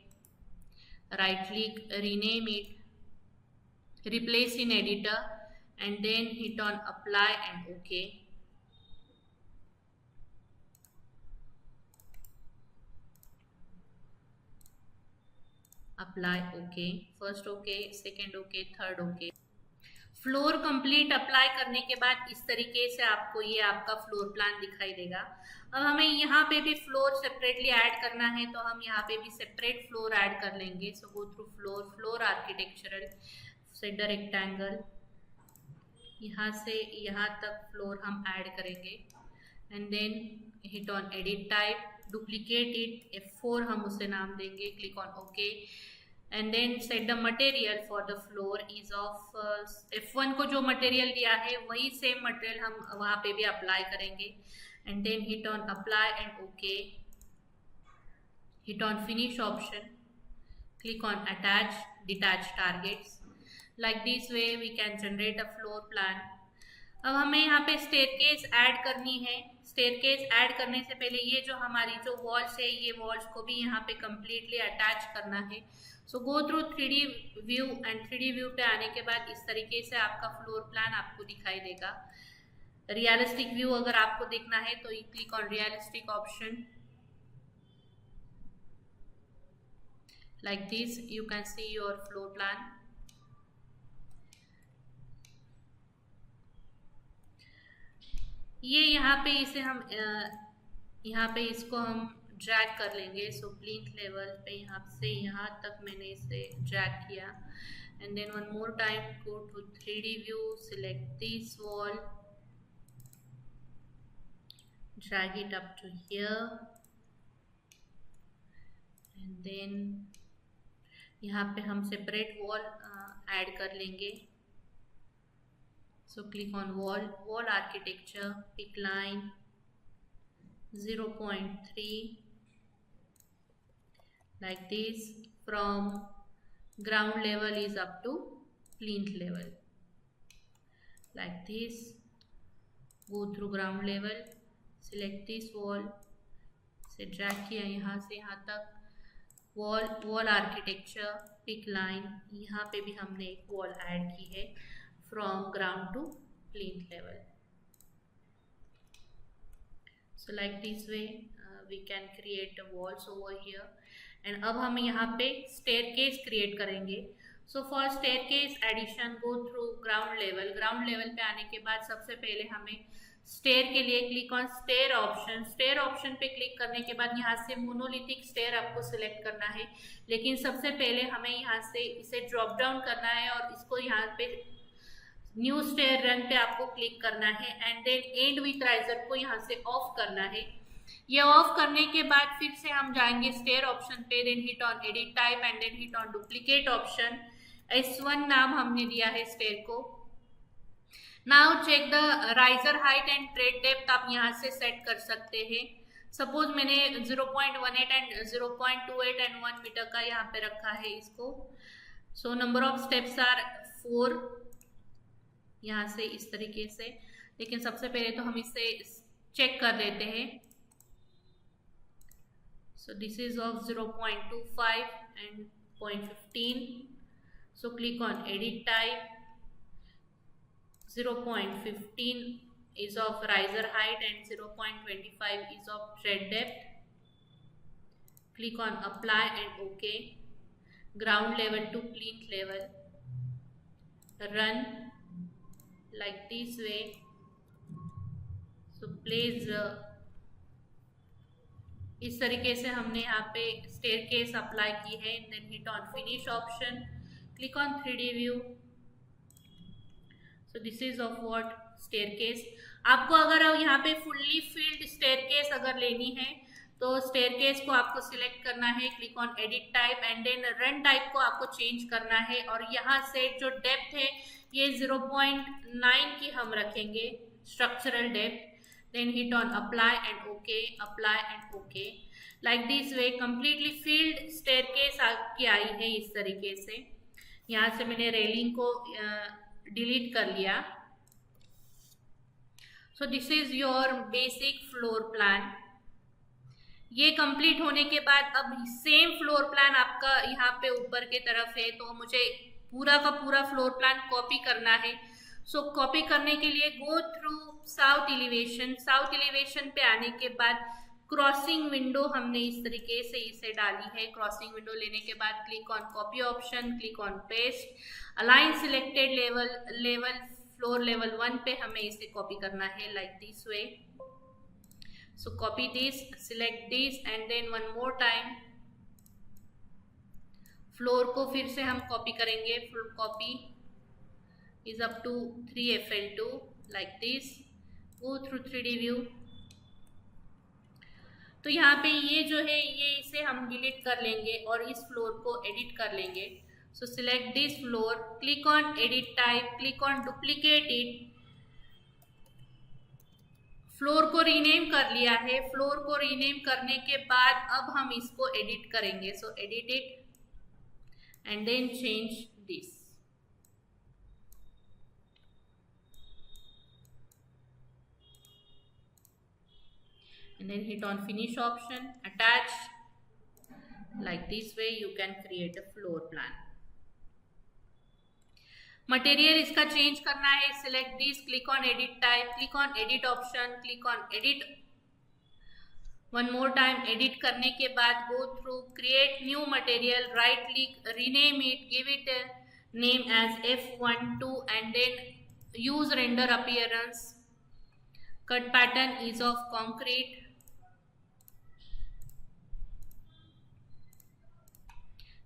right click, rename it, replace in editor and then hit on apply and okay. Apply okay, first okay, second okay, third okay. Floor complete apply करने के बाद इस तरीके से आपको ये आपका फ्लोर प्लान दिखाई देगा. अब हमें यहाँ पे भी फ्लोर सेपरेटली ऐड करना है, तो हम यहाँ पे भी सेपरेट फ्लोर ऐड कर लेंगे, so go through floor, floor architectural, set the rectangle, यहाँ से यहाँ तक फ्लोर हम ऐड करेंगे and then hit on edit type, duplicate it, F4 हम उसे नाम देंगे, click on okay and then set the material for the floor is of, F1 को जो मटेरियल दिया है वही सेम मटेरियल हम वहाँ पे भी अप्लाई करेंगे and then hit on apply and okay, hit on finish option, click on attach, detach targets. Like this way we can generate a floor plan. अब हमें यहाँ पे स्टेयरकेस ऐड करनी है. स्टेयरकेस ऐड करने से पहले ये जो हमारी जो वॉल्स है, ये वॉल्स को भी यहाँ पे कम्प्लीटली अटैच करना है. So go through 3D view and 3D view पे आने के बाद इस तरीके से आपका फ्लोर प्लान आपको दिखाई देगा. रियलिस्टिक व्यू अगर आपको देखना है तो you click on realistic option, like this you can see your floor plan. ये यहाँ पे इसे हम यहाँ पे इसको हम ड्रैग कर लेंगे, सो प्लिंथ लेवल पे यहाँ से यहाँ तक मैंने इसे ड्रैग किया and then one more time go to 3D view, select this wall, drag it up to here and then यहाँ पे हम सेपरेट वॉल ऐड कर लेंगे. So click on wall, wall architecture, pick line 0.3 like this, from ground level is up to plinth level like this. Go through ground level, select this wall, से drag किया यहाँ से यहाँ तक, wall, wall architecture, pick line, यहाँ पे भी हमने एक wall ऐड की है from ground to plinth level. So like this way we can create walls over here. And अब हम यहाँ पे staircase create करेंगे. So for staircase addition go through ground level. ground level पे आने के बाद सबसे पहले हमें stair के लिए click on stair option. stair option पे click करने के बाद यहाँ से monolithic stair आपको select करना है, लेकिन सबसे पहले हमें यहाँ से इसे drop down करना है और इसको यहाँ पे न्यू स्टेयर रन पे आपको क्लिक करना है and then end with riser को यहाँ से ऑफ करना है. ये ऑफ करने के बाद फिर से हम जाएंगे स्टेयर ऑप्शन पे, then hit on edit type and then hit on duplicate option. S1 नाम हमने दिया है स्टेयर को. Now check the riser height and tread depth आप यहाँ से सेट कर सकते हैं. सपोज मैंने 0.18 एंड 0.28 एंड 1 मीटर का यहाँ पे रखा है इसको। So number of steps are 4 यहाँ से इस तरीके से। लेकिन सबसे पहले तो हम इसे चेक कर लेते हैं। So this is of 0.25 and 0.15। So click on edit type. 0.15 is of riser height and 0.25 is of tread depth. Click on apply and OK. Ground level to plinth level. Run like this way. So place इस तरीके से हमने यहाँ पे staircase apply की है। Then hit on finish option. Click on 3D view. So this is of what staircase। आपको अगर यहाँ पे फुल्ली फिल्ड स्टेयरकेस अगर लेनी है तो स्टेयरकेस को आपको सिलेक्ट करना है। Click on edit type and then run type को आपको चेंज करना है। और यहाँ से जो डेप्थ है ये 0.9 की हम रखेंगे, structural depth. Then hit on apply and okay, apply and okay. Like this way completely filled staircase आपकी आई है इस तरीके से। यहाँ से मैंने रेलिंग को डिलीट कर लिया। सो this is your basic floor plan. ये कंप्लीट होने के बाद अब सेम फ्लोर प्लान आपका यहाँ पे ऊपर के तरफ है, तो मुझे पूरा का पूरा फ्लोर प्लान कॉपी करना है। सो कॉपी करने के लिए go through south elevation. South elevation पे आने के बाद क्रॉसिंग विंडो हमने इस तरीके से इसे डाली है। क्रॉसिंग विंडो लेने के बाद click on copy option, click on paste, align selected level floor level 1 पे हमें इसे कॉपी करना है like this way. So copy this, select this and then one more time floor को फिर से हम कॉपी करेंगे। Copy is up to 3FL2 like this. Go through 3D view. तो यहाँ पे ये जो है ये इसे हम डिलीट कर लेंगे और इस फ्लोर को एडिट कर लेंगे। So select this floor, click on edit type, click on duplicate it। Floor को रीनेम कर लिया है। फ्लोर को रीनेम करने के बाद अब हम इसको एडिट करेंगे। So edit it and then change this. And then hit on finish option, attach। Like this way you can create a floor plan। Material इसका चेंज करना है। Select this, click on edit type, click on edit option, click on edit. One more time edit करने के बाद go through create new material, right click, rename it, give it name as F12 and then use render appearance. Cut pattern is of concrete.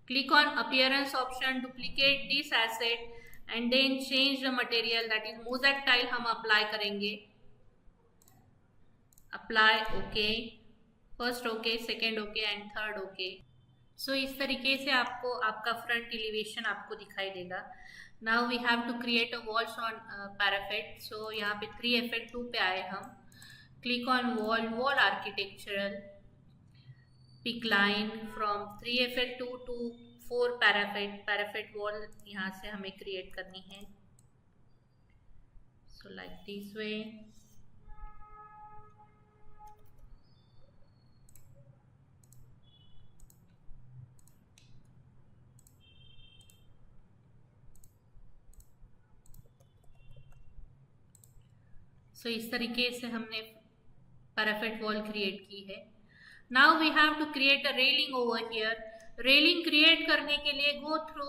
Click on appearance option, duplicate this asset and then change the material, that is mosaic tile हम apply करेंगे। Apply okay, first okay, second okay and third okay. So इस तरीके से आपको आपका front elevation आपको दिखाई देगा। Now we have to create a walls on parapet. So यहाँ पे 3FL2 पे आए हम। Click on wall, wall architectural, pick line from 3FL2 to 4 parapet wall यहाँ से हमें क्रिएट करनी है। सो लाइक दिस वे। सो इस तरीके से हमने पैरापेट वॉल क्रिएट की है। Now we have to create a railing over here. Railing create करने के लिए go through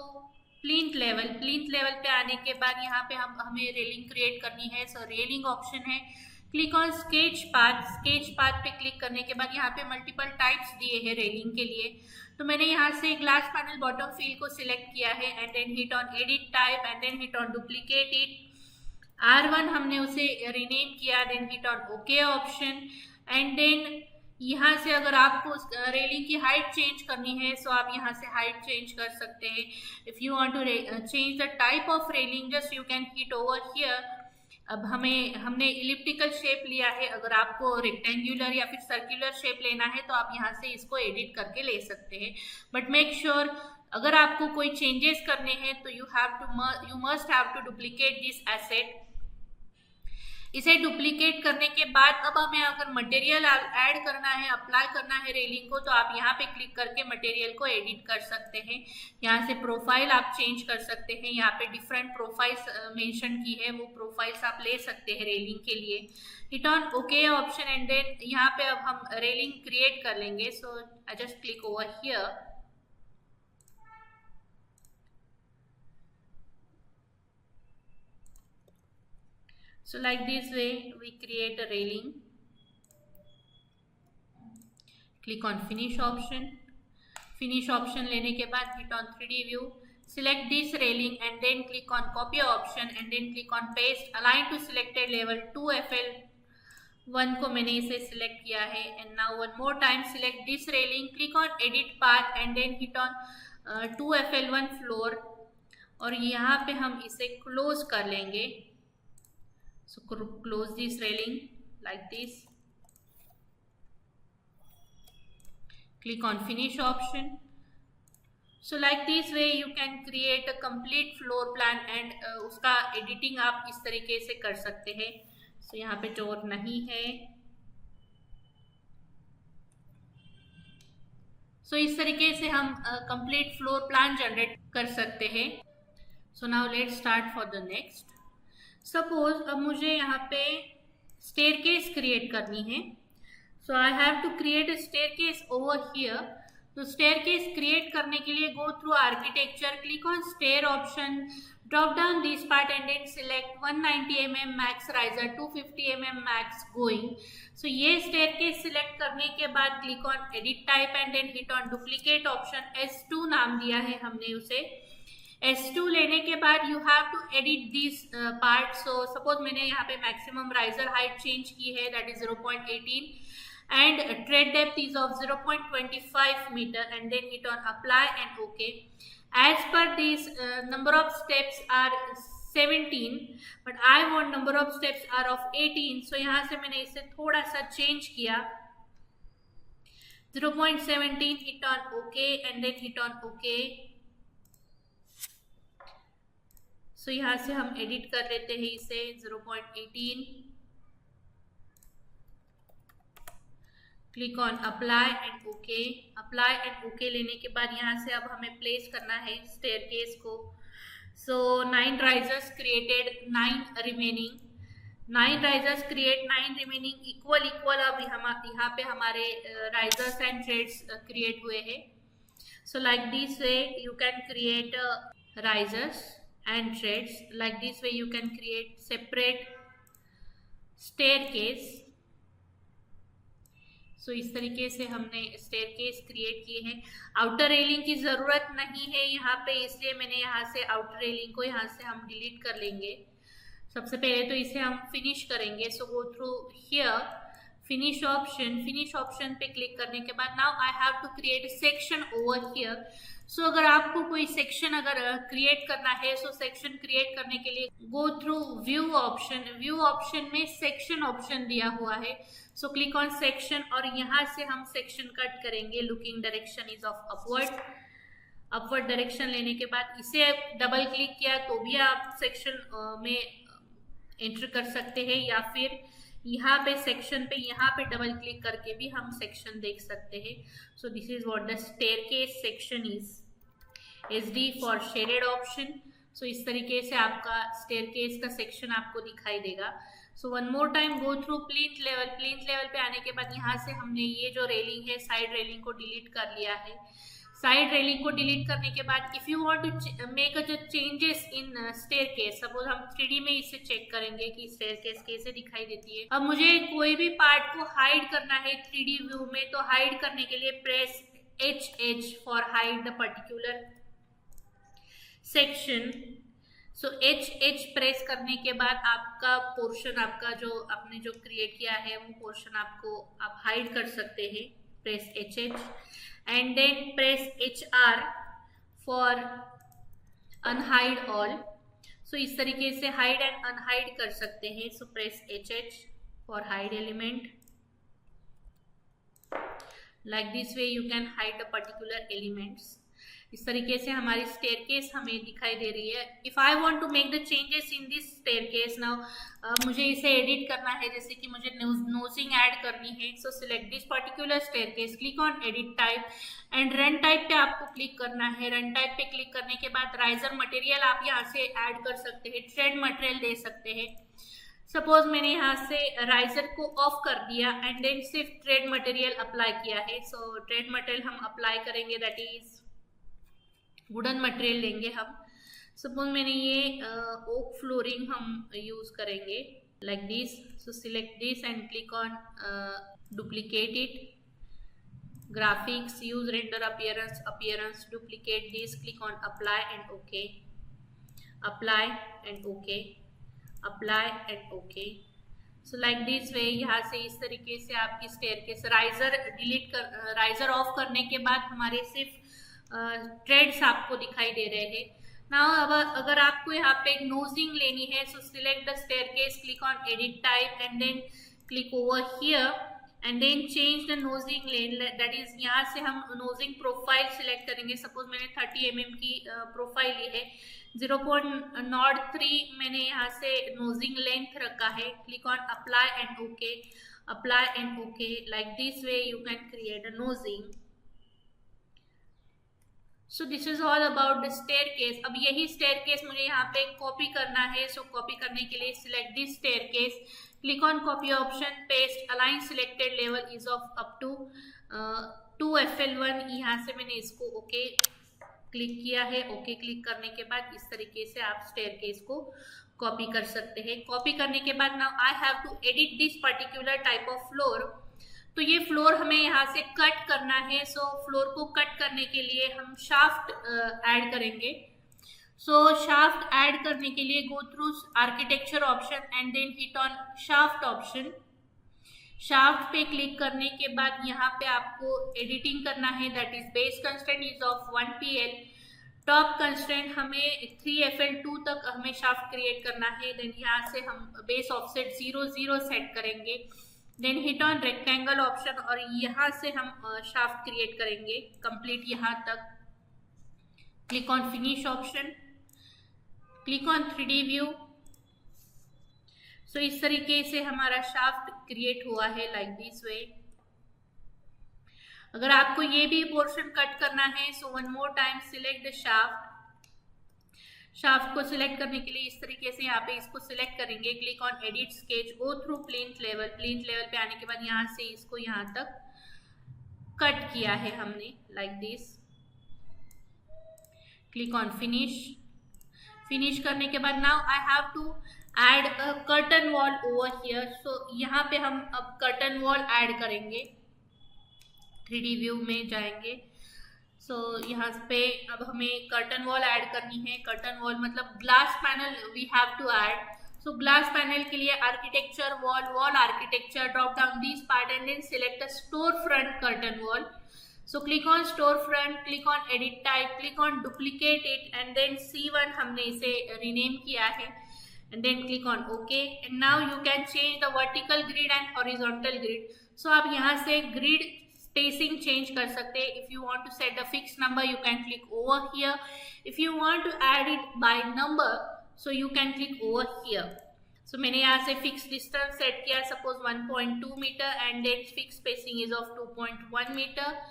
plinth level. Plinth level पे आने के बाद यहाँ पे हमें रेलिंग क्रिएट करनी है। सो रेलिंग ऑप्शन है, click on sketch path. Sketch path पे क्लिक करने के बाद यहाँ पे मल्टीपल टाइप्स दिए हैं रेलिंग के लिए। तो मैंने यहाँ से ग्लास पैनल बॉटम फिल को सिलेक्ट किया है and then hit on edit type and then hit on duplicate it. R1 हमने उसे रीनेम किया, then hit on okay option and then यहाँ से अगर आपको रेलिंग की हाइट चेंज करनी है सो आप यहाँ से हाइट चेंज कर सकते हैं। If you want to change the type of railing just you can hit over here अब हमने इलिप्टिकल शेप लिया है, अगर आपको रेक्टेंगुलर या फिर सर्कुलर शेप लेना है तो आप यहाँ से इसको एडिट करके ले सकते हैं, बट मेक श्योर अगर आपको कोई चेंजेस करने हैं तो you must have to duplicate this asset. इसे डुप्लीकेट करने के बाद अब हमें अगर मटेरियल ऐड करना है, अप्लाई करना है रेलिंग को, तो आप यहाँ पे क्लिक करके मटेरियल को एडिट कर सकते हैं। यहाँ से प्रोफाइल आप चेंज कर सकते हैं, यहाँ पे डिफरेंट प्रोफाइल्स मेंशन की है, वो प्रोफाइल्स आप ले सकते हैं रेलिंग के लिए। Hit on okay option and then यहाँ पे अब हम रेलिंग क्रिएट कर लेंगे। So I just click over here. So like this way we create a railing. Click on finish option. Finish option लेने के बाद hit on 3D view. Select this railing and then click on copy option and then click on paste. Align to selected level 2FL1 को मैंने इसे select किया है। And now one more time select this railing. Click on edit path and then hit on 2FL1 floor. और यहाँ पे हम इसे close कर लेंगे। So close this railing like this. Click on finish option. So like this way you can create a complete floor plan and उसका editing आप इस तरीके से कर सकते हैं। So यहाँ पे डोर नहीं है। So इस तरीके से हम complete floor plan generate कर सकते हैं। So now let's start for the next. Suppose अब मुझे यहाँ पे स्टेयरकेस क्रिएट करनी है। So I have to create a staircase over here. तो स्टेयरकेस क्रिएट करने के लिए go through architecture, click on stair option, drop down this part and then select 190 mm max riser, 250 mm max going. So ये staircase select करने के बाद click on edit type and then hit on duplicate option. S2 नाम दिया है हमने उसे। S2 लेने के बाद you have to edit this part. So suppose मैंने यहाँ पे मैक्सिमम राइजर हाइट चेंज की है, that is 0.18 and tread depth is of 0.25 metre and then hit on apply and okay. As per this number of steps are 17 but I want number of steps are of 18। So यहाँ से मैंने इसे थोड़ा सा change किया, 0.17, hit on okay and then hit on okay. So यहाँ से हम एडिट कर लेते हैं इसे 0.18। Click on apply and okay. Apply and okay लेने के बाद यहाँ से अब हमें प्लेस करना है स्टेयरकेस को। सो 9 risers created, 9 remaining. 9 risers create, 9 remaining equal. अब यहाँ पे हमारे राइजर्स एंड थ्रेड्स क्रिएट हुए हैं। So like this way you can create risers and threads. Like this way you can create separate staircase. So इस तरीके से हमने staircase create किए हैं। आउटर रेलिंग की जरूरत नहीं है यहाँ पे, इसलिए मैंने यहाँ से आउटर रेलिंग को यहाँ से हम डिलीट कर लेंगे। सबसे पहले तो इसे हम फिनिश करेंगे। So go through here, finish option पे क्लिक करने के बाद now I have to create section over here. So अगर आपको कोई सेक्शन अगर क्रिएट करना है, सो सेक्शन क्रिएट करने के लिए गो थ्रू व्यू ऑप्शन में सेक्शन ऑप्शन दिया हुआ है। सो क्लिक ऑन सेक्शन और यहाँ से हम सेक्शन कट करेंगे। Looking direction is of upward direction लेने के बाद इसे डबल क्लिक किया तो भी आप सेक्शन में एंटर कर सकते हैं, या फिर यहाँ पे सेक्शन पे यहाँ पे डबल क्लिक करके भी हम सेक्शन देख सकते हैं। So this is what the staircase section is. SD for shaded option. So इस तरीके से आपका स्टेयरकेस का सेक्शन आपको दिखाई देगा। So one more time go through plinth level पे आने के बाद यहाँ से हमने ये जो रेलिंग है साइड रेलिंग को डिलीट कर लिया है। साइड रेलिंग को डिलीट करने के बाद if you want to make जो चेंजेस इन स्टेयरकेस, सपोज हम 3D में इसे चेक करेंगे कि स्टेयरकेस कैसे दिखाई देती है। अब मुझे कोई भी पार्ट को हाइड करना है 3D व्यू में, तो हाइड करने के लिए press HH for hide the particular section. So HH press करने के बाद आपका पोर्शन, आपका जो आपने जो क्रिएट किया है वो पोर्शन आप हाइड कर सकते हैं। Press HH and then press HR for unhide all. सो इस तरीके से हाइड एंड अनहाइड कर सकते हैं. सो press HH for hide element. Like this way you can hide the particular elements. इस तरीके से हमारी स्टेयरकेस हमें दिखाई दे रही है. If I want to make the changes in this staircase now, मुझे इसे एडिट करना है, जैसे कि मुझे नोजिंग ऐड करनी है. So select this particular staircase, click on edit type and run type पे आपको क्लिक करना है. रन टाइप पे क्लिक करने के बाद राइजर मटेरियल आप यहाँ से ऐड कर सकते हैं, थ्रेड मटेरियल दे सकते हैं. सपोज मैंने यहाँ से राइजर को ऑफ कर दिया एंड देन सिर्फ थ्रेड मटेरियल अप्लाई किया है. सो थ्रेड मटेरियल हम अप्लाई करेंगे, दैट इज वुडन मटेरियल लेंगे हम. सपोज मैंने ये ओक फ्लोरिंग हम यूज करेंगे like this. So select this and click on duplicate it. Graphics, use render appearance, duplicate this, click on apply and okay. Apply and okay, apply and okay. So like this वे यहाँ से इस तरीके से आपकी staircase riser of करने के बाद हमारे सिर्फ थ्रेड्स आपको दिखाई दे रहे हैं. नाउ अब अगर आपको यहाँ पे एक नोजिंग लेनी है, so select the staircase, click on edit type and then click over here and then change the nosing length. That is यहाँ से हम नोजिंग प्रोफाइल सिलेक्ट करेंगे. सपोज मैंने 30 mm की प्रोफाइल ली है, 0.03 मैंने यहाँ से नोजिंग लेंथ रखा है. Click on apply and okay, apply and okay. Like this way you can create a नोजिंग. So this is all about the staircase. अब यही स्टेयरकेस मुझे यहाँ पे कॉपी करना है. सो कॉपी करने के लिए select this staircase, click on copy option, paste, align selected level is of up to 2 FL1. यहाँ से मैंने इसको ओके क्लिक किया है. ओके क्लिक करने के बाद इस तरीके से आप स्टेयरकेस को कॉपी कर सकते हैं. कॉपी करने के बाद now I have to edit this particular type of floor. तो ये फ्लोर हमें यहाँ से कट करना है. सो फ्लोर को कट करने के लिए हम शाफ्ट ऐड करेंगे. सो शाफ्ट ऐड करने के लिए go through architecture option and then hit on shaft option. Shaft पे क्लिक करने के बाद यहाँ पे आपको एडिटिंग करना है. That is base constraint is of 1 PL. Top constraint हमें 3 FL2 तक हमें शाफ्ट क्रिएट करना है. देन यहाँ से हम बेस ऑफसेट 0 सेट करेंगे. Then hit on rectangle option और यहाँ से हम शाफ्ट क्रिएट करेंगे कंप्लीट यहाँ तक. Click on finish option, click on 3D view. So इस तरीके से हमारा शाफ्ट क्रिएट हुआ है लाइक दिस वे. अगर आपको ये भी पोर्शन कट करना है, so one more time select the shaft. Shaft को सिलेक्ट करने के लिए इस तरीके से यहाँ पे इसको सिलेक्ट करेंगे. Click on edit sketch, go through plinth level. Plinth level पे आने के बाद यहाँ से इसको यहाँ तक कट किया है हमने like this. Click on finish. Finish करने के बाद now I have to add a curtain wall over here. So यहाँ पे हम अब कर्टन वॉल ऐड करेंगे. 3D व्यू में जाएंगे. सो यहाँ पे अब हमें कर्टन वॉल ऐड करनी है. कर्टन वॉल मतलब glass panel we have to add. So glass panel के लिए architecture, wall architecture, drop down this part and then select a store front curtain wall. So click on store front, click on edit type, click on duplicate it and then C1 हमने इसे rename किया है and then click on okay. And now you can change the vertical grid and horizontal grid. सो आप यहाँ से grid spacing change कर सकते हैं. If you want to set the fix number you can click over here. If you want to add it by number so you can click over here. So मैंने यहाँ से fix distance set किया, suppose 1.2 metre and then fix spacing is of 2.1 metre.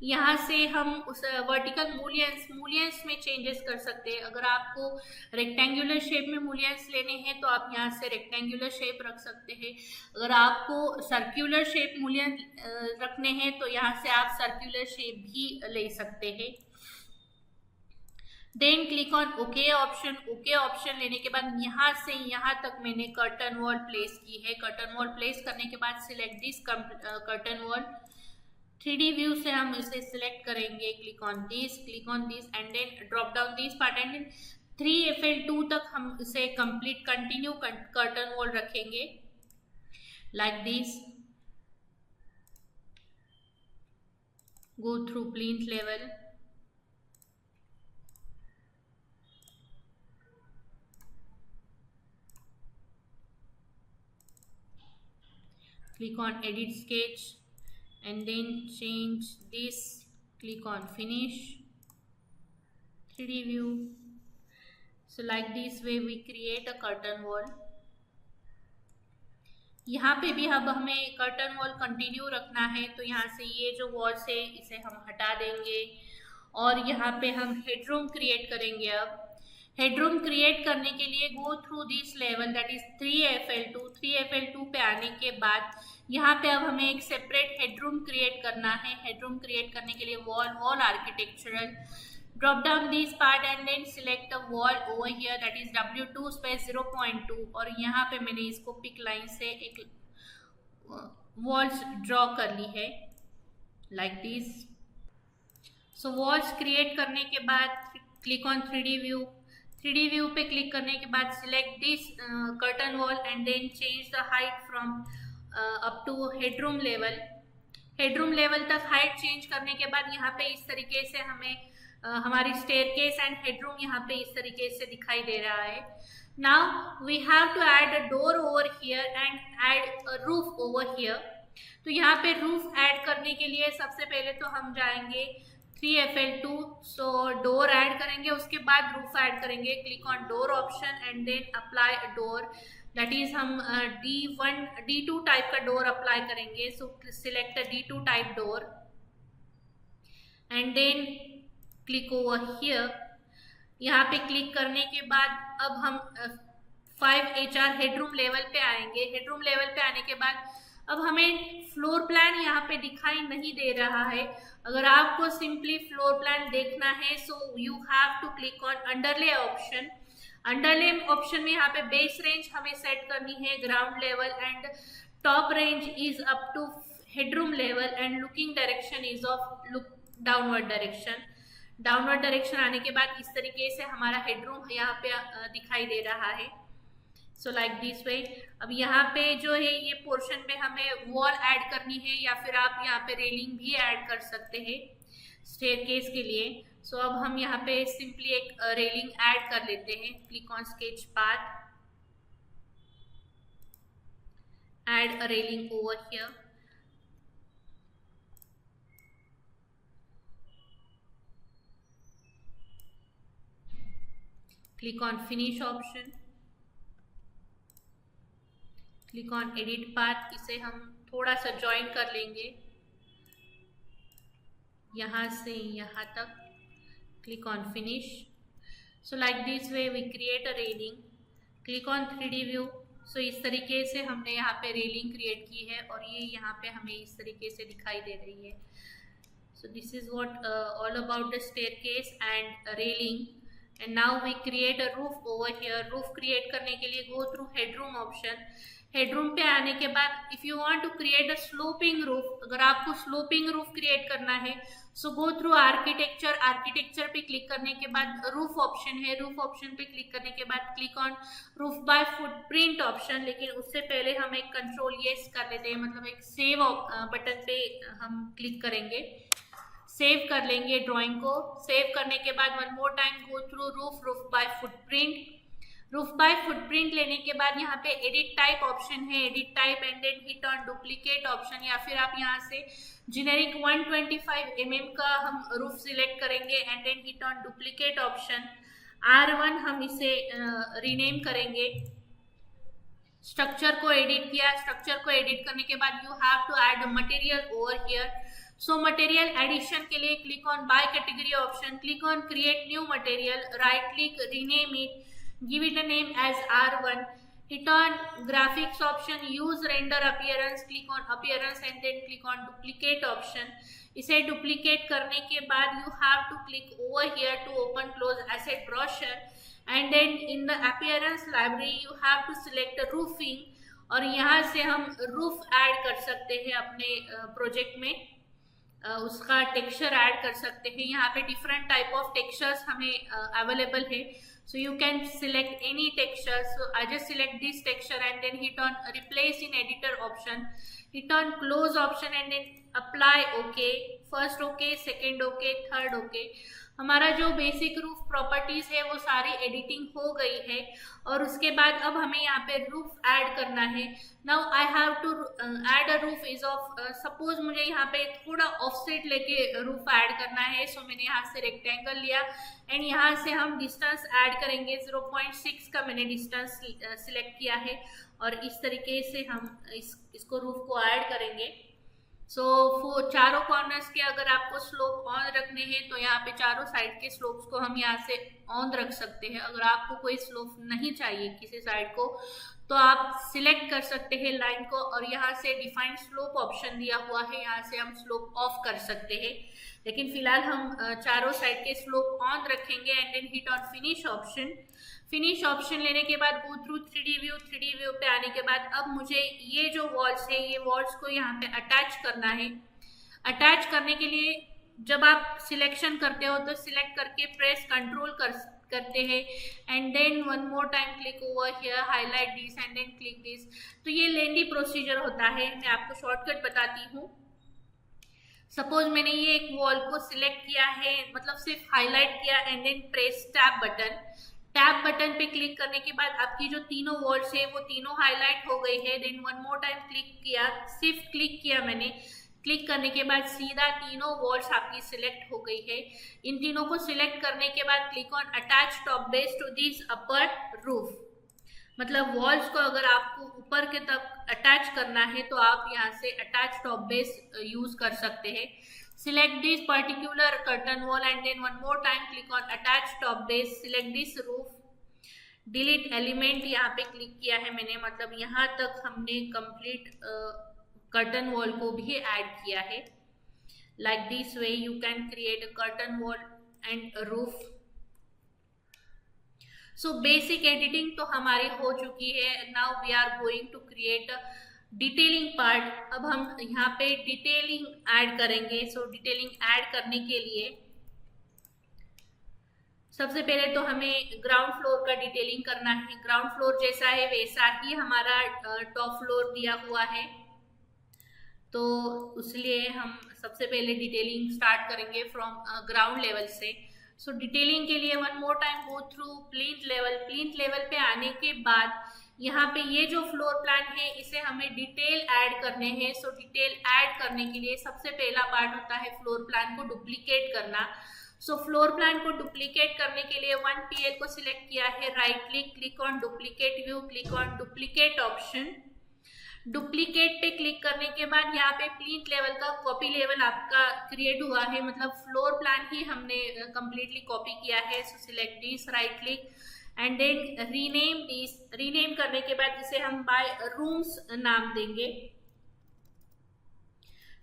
यहाँ से हम उस vertical मूलियंस में changes कर सकते हैं. अगर आपको रेक्टेंगुलर शेप में मूलियंस लेने हैं तो आप यहाँ से रेक्टेंगुलर शेप रख सकते हैं. अगर आपको सर्कुलर शेप मूलियंस रखने हैं तो यहाँ से आप सर्कुलर शेप भी ले सकते हैं. Then click on okay option. Okay option लेने के बाद यहाँ से यहाँ तक मैंने कर्टन वॉल प्लेस की है. कर्टन वॉल प्लेस करने के बाद select this curtain wall. 3D view से हम इसे सिलेक्ट करेंगे. Click on this and then drop down this part and then 3 FL2 तक हम इसे कंप्लीट कंटिन्यू कर्टन वॉल रखेंगे like this. Go through plinth level. click on edit sketch and then change this, click on finish 3D view. So like this way we create a curtain wall. यहाँ पे भी अब हमें curtain wall continue रखना है, तो यहाँ से ये जो वॉल्स है इसे हम हटा देंगे और यहाँ पे हम हेडरूम क्रिएट करेंगे। अब हेडरूम क्रिएट करने के लिए go through this level that is 3FL2। 3FL2 पे आने के बाद यहाँ पे अब हमें एक सेपरेट हेडरूम क्रिएट करना है। हेडरूम क्रिएट करने के लिए wall architectural, drop down this part and then select a wall over here that is W2 space 0.2 और यहाँ पे मैंने इसको पिक लाइन से एक वॉल्स ड्रॉ कर ली है like this। So walls create करने के बाद click on 3D view. 3D view पे क्लिक करने के बाद select this curtain wall and then change the height from up to headroom level. Headroom level तक हाइट चेंज करने के बाद यहाँ पे इस तरीके से हमें हमारी स्टेयरकेस एंड हेडरूम यहाँ पे इस तरीके से दिखाई दे रहा है। Now we have to add a door over here and add a roof over here. तो यहाँ पे रूफ ऐड करने के लिए सबसे पहले तो हम जाएंगे 3FL2, सो डोर ऐड करेंगे, उसके बाद रूफ ऐड करेंगे। Click on door option and then apply a door, that is हम D2 टाइप का डोर अप्लाई करेंगे। So select D2 type door and then click over here. यहाँ पे क्लिक करने के बाद अब हम 5HR हेडरूम लेवल पे आएंगे। हेडरूम लेवल पे आने के बाद अब हमें फ्लोर प्लान यहाँ पे दिखाई नहीं दे रहा है। अगर आपको सिंपली फ्लोर प्लान देखना है so you have to click on underlay option. Underlay option में यहाँ पे बेस रेंज हमें सेट करनी है ground level and top range is up to headroom level and looking direction is of look downward direction. Downward direction आने के बाद इस तरीके से हमारा हेडरूम यहाँ पे दिखाई दे रहा है। सो लाइक दिस वे। अब यहाँ पे जो है ये पोर्शन पे हमें वॉल ऐड करनी है या फिर आप यहाँ पे रेलिंग भी ऐड कर सकते हैं स्टेयरकेस के लिए। सो अब हम यहाँ पे सिंपली एक रेलिंग ऐड कर लेते हैं। Click on sketch path, add a railing over here. Click on finish option, click on edit path. इसे हम थोड़ा सा ज्वाइन कर लेंगे यहाँ से यहाँ तक। Click on finish. So like this way we create a railing. Click on 3D view. So इस तरीके से हमने यहाँ पे रेलिंग क्रिएट की है और ये यहाँ पे हमें इस तरीके से दिखाई दे रही है। So this is what all about the staircase and railing. And now we create a roof over here. Roof create करने के लिए go through headroom option. Headroom पे आने के बाद if you want to create a sloping roof, अगर आपको sloping roof create करना है so go through architecture. Architecture पे क्लिक करने के बाद रूफ ऑप्शन है। रूफ ऑप्शन पे क्लिक करने के बाद click on roof by footprint option. लेकिन उससे पहले हम एक कंट्रोल यस कर लेते हैं, मतलब एक सेव बटन पे हम क्लिक करेंगे, सेव कर लेंगे ड्राइंग को। सेव करने के बाद one more time go through roof by footprint. Roof by footprint लेने के बाद यहाँ पे एडिट टाइप ऑप्शन है, edit type and then hit on duplicate option, या फिर आप यहाँ से जेनेरिक 125 mm का हम रूफ सिलेक्ट करेंगे and then hit on duplicate option. R1 हम इसे रीनेम करेंगे। स्ट्रक्चर को एडिट किया। स्ट्रक्चर को एडिट करने के बाद you have to add material over here. So material addition के लिए click on by category option, click on create new material, right click, rename it, give it a name as R1, hit on graphics option, use render appearance, click on appearance and then click on duplicate option। इसे duplicate करने के बाद you have to click over here to open close asset brochure and then in the appearance library you have to select a roofing और यहाँ से हम roof add कर सकते हैं अपने प्रोजेक्ट में, उसका टेक्सचर ऐड कर सकते हैं। यहाँ पे डिफरेंट टाइप ऑफ टेक्सचर्स हमें अवेलेबल है, so you can select any texture। So I just select this texture and then hit on replace in editor option, hit on close option and then apply OK। first OK, second OK, third OK। हमारा जो basic roof properties है वो सारी editing हो गई है, और उसके बाद अब हमें यहाँ पे रूफ ऐड करना है। Now I have to add a roof is of, suppose मुझे यहाँ पे थोड़ा ऑफसेट लेके रूफ ऐड करना है। सो मैंने यहाँ से रेक्टेंगल लिया एंड यहाँ से हम डिस्टेंस ऐड करेंगे। 0.6 का मैंने डिस्टेंस सिलेक्ट किया है, और इस तरीके से हम इसको रूफ को ऐड करेंगे। सो चारों कॉर्नर्स के अगर आपको स्लोप ऑन रखने हैं तो यहाँ पे चारों साइड के स्लोप्स को हम यहाँ से ऑन रख सकते हैं। अगर आपको कोई स्लोप नहीं चाहिए किसी साइड को तो आप सिलेक्ट कर सकते हैं लाइन को, और यहाँ से डिफाइन स्लोप ऑप्शन दिया हुआ है, यहाँ से हम स्लोप ऑफ कर सकते हैं। लेकिन फिलहाल हम चारों साइड के स्लोप ऑन रखेंगे and then hit on finish option. Finish option लेने के बाद go through 3D view. 3D view पे आने के बाद अब मुझे ये जो वॉल्स है ये वॉल्स को यहाँ पे अटैच करना है। अटैच करने के लिए जब आप सिलेक्शन करते हो तो सिलेक्ट करके प्रेस कंट्रोल करते हैं and then one more time click over here, highlight this and then click this. तो ये लेंदी प्रोसीजर होता है, मैं आपको शॉर्टकट बताती हूँ। सपोज मैंने ये एक वॉल को सिलेक्ट किया है, मतलब सिर्फ हाईलाइट किया and then press tab button. Tab button पे क्लिक करने के बाद आपकी जो तीनों वॉल्स है वो तीनों हाईलाइट हो गई है। Then one more time click किया, सिर्फ क्लिक किया मैंने। क्लिक करने के बाद सीधा तीनों वॉल्स आपकी सिलेक्ट हो गई है। इन तीनों को सिलेक्ट करने के बाद click on attach top base to this upper roof. मतलब वॉल्स को अगर आपको ऊपर के तक अटैच करना है तो आप यहाँ से अटैच टॉप बेस यूज कर सकते हैं। Select this particular curtain wall and then one more time click on attach top base. Select this roof. Delete element यहाँ पे क्लिक किया है मैंने, मतलब यहाँ तक हमने complete curtain wall को भी ऐड किया है। Like this way you can create a curtain wall and a roof. So basic editing तो हमारी हो चुकी है। Now we are going to create a detailing part. अब हम यहाँ पे डिटेलिंग ऐड करेंगे। सो डिटेलिंग ऐड करने के लिए सबसे पहले तो हमें ग्राउंड फ्लोर का डिटेलिंग करना है। ग्राउंड फ्लोर जैसा है वैसा ही हमारा टॉप फ्लोर दिया हुआ है, तो इसलिए हम सबसे पहले डिटेलिंग स्टार्ट करेंगे फ्रॉम ग्राउंड लेवल से। सो डिटेलिंग के लिए one more time go through plinth level. Plinth level पे आने के बाद यहाँ पे ये जो फ्लोर प्लान है इसे हमें डिटेल ऐड करने हैं। सो डिटेल ऐड करने के लिए सबसे पहला पार्ट होता है फ्लोर प्लान को डुप्लीकेट करना। सो फ्लोर प्लान को डुप्लीकेट करने के लिए 1PL को सिलेक्ट किया है, right click, click on duplicate view, click on duplicate option. Duplicate पे क्लिक करने के बाद यहाँ पे प्लिंथ लेवल का कॉपी लेवल आपका क्रिएट हुआ है, मतलब फ्लोर प्लान ही हमने कंप्लीटली कॉपी किया है। So select this, right click and then rename this. Rename करने के बाद इसे हम बाय रूम्स नाम देंगे।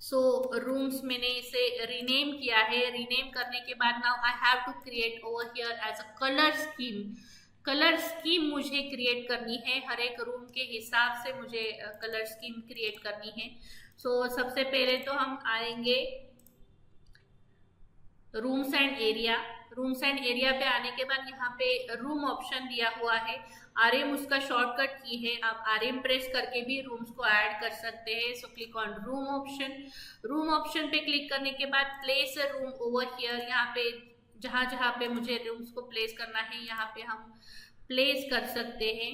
सो रूम्स मैंने इसे रीनेम किया है। रीनेम करने के बाद now I have to create over here as a colour scheme. Colour scheme मुझे क्रिएट करनी है, हर एक रूम के हिसाब से मुझे कलर स्कीम क्रिएट करनी है। सो सबसे पहले तो हम आएंगे rooms and area. Rooms and area पे आने के बाद यहाँ पे रूम ऑप्शन दिया हुआ है, RM उसका शॉर्टकट की है, आप RM प्रेस करके भी रूम्स को ऐड कर सकते हैं। So click on room option. Room option पे क्लिक करने के बाद place a room over here, यहाँ पे जहाँ जहाँ पे मुझे रूम्स को प्लेस करना है यहाँ पे हम प्लेस कर सकते हैं।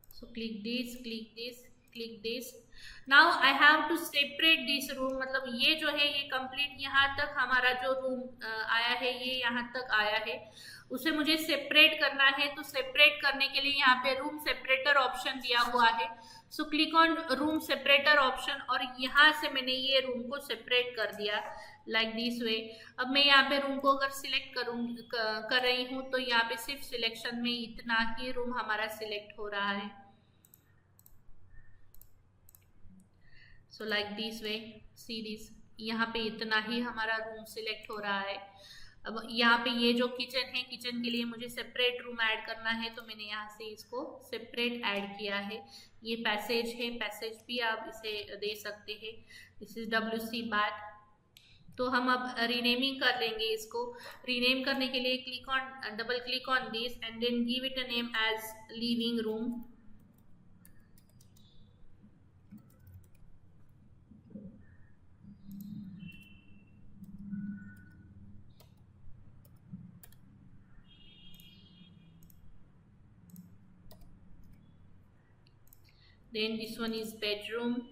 So click this, click this, click this. Now I have to separate this room, मतलब ये जो है ये कंप्लीट यहाँ तक हमारा जो रूम आया है ये यहाँ तक आया है, उसे मुझे सेपरेट करना है। तो सेपरेट करने के लिए यहाँ पे रूम सेपरेटर ऑप्शन दिया हुआ है। So click on room separator option और यहाँ से मैंने ये रूम को सेपरेट कर दिया लाइक दिस वे। अब मैं यहाँ पे रूम को अगर सिलेक्ट कर रही हूँ तो यहाँ पे सिर्फ सिलेक्शन में इतना ही रूम हमारा सिलेक्ट हो रहा है। सो like this way, see this, यहाँ पे इतना ही हमारा रूम सिलेक्ट हो रहा है। अब यहाँ पे ये जो किचन है, किचन के लिए मुझे सेपरेट रूम ऐड करना है तो मैंने यहाँ से इसको सेपरेट ऐड किया है। ये पैसेज है, पैसेज भी आप इसे दे सकते हैं। This is WC bath. तो हम अब रीनेमिंग कर लेंगे इसको। रीनेम करने के लिए click on, double click on this and then give it a name as living room. Then this one is bedroom.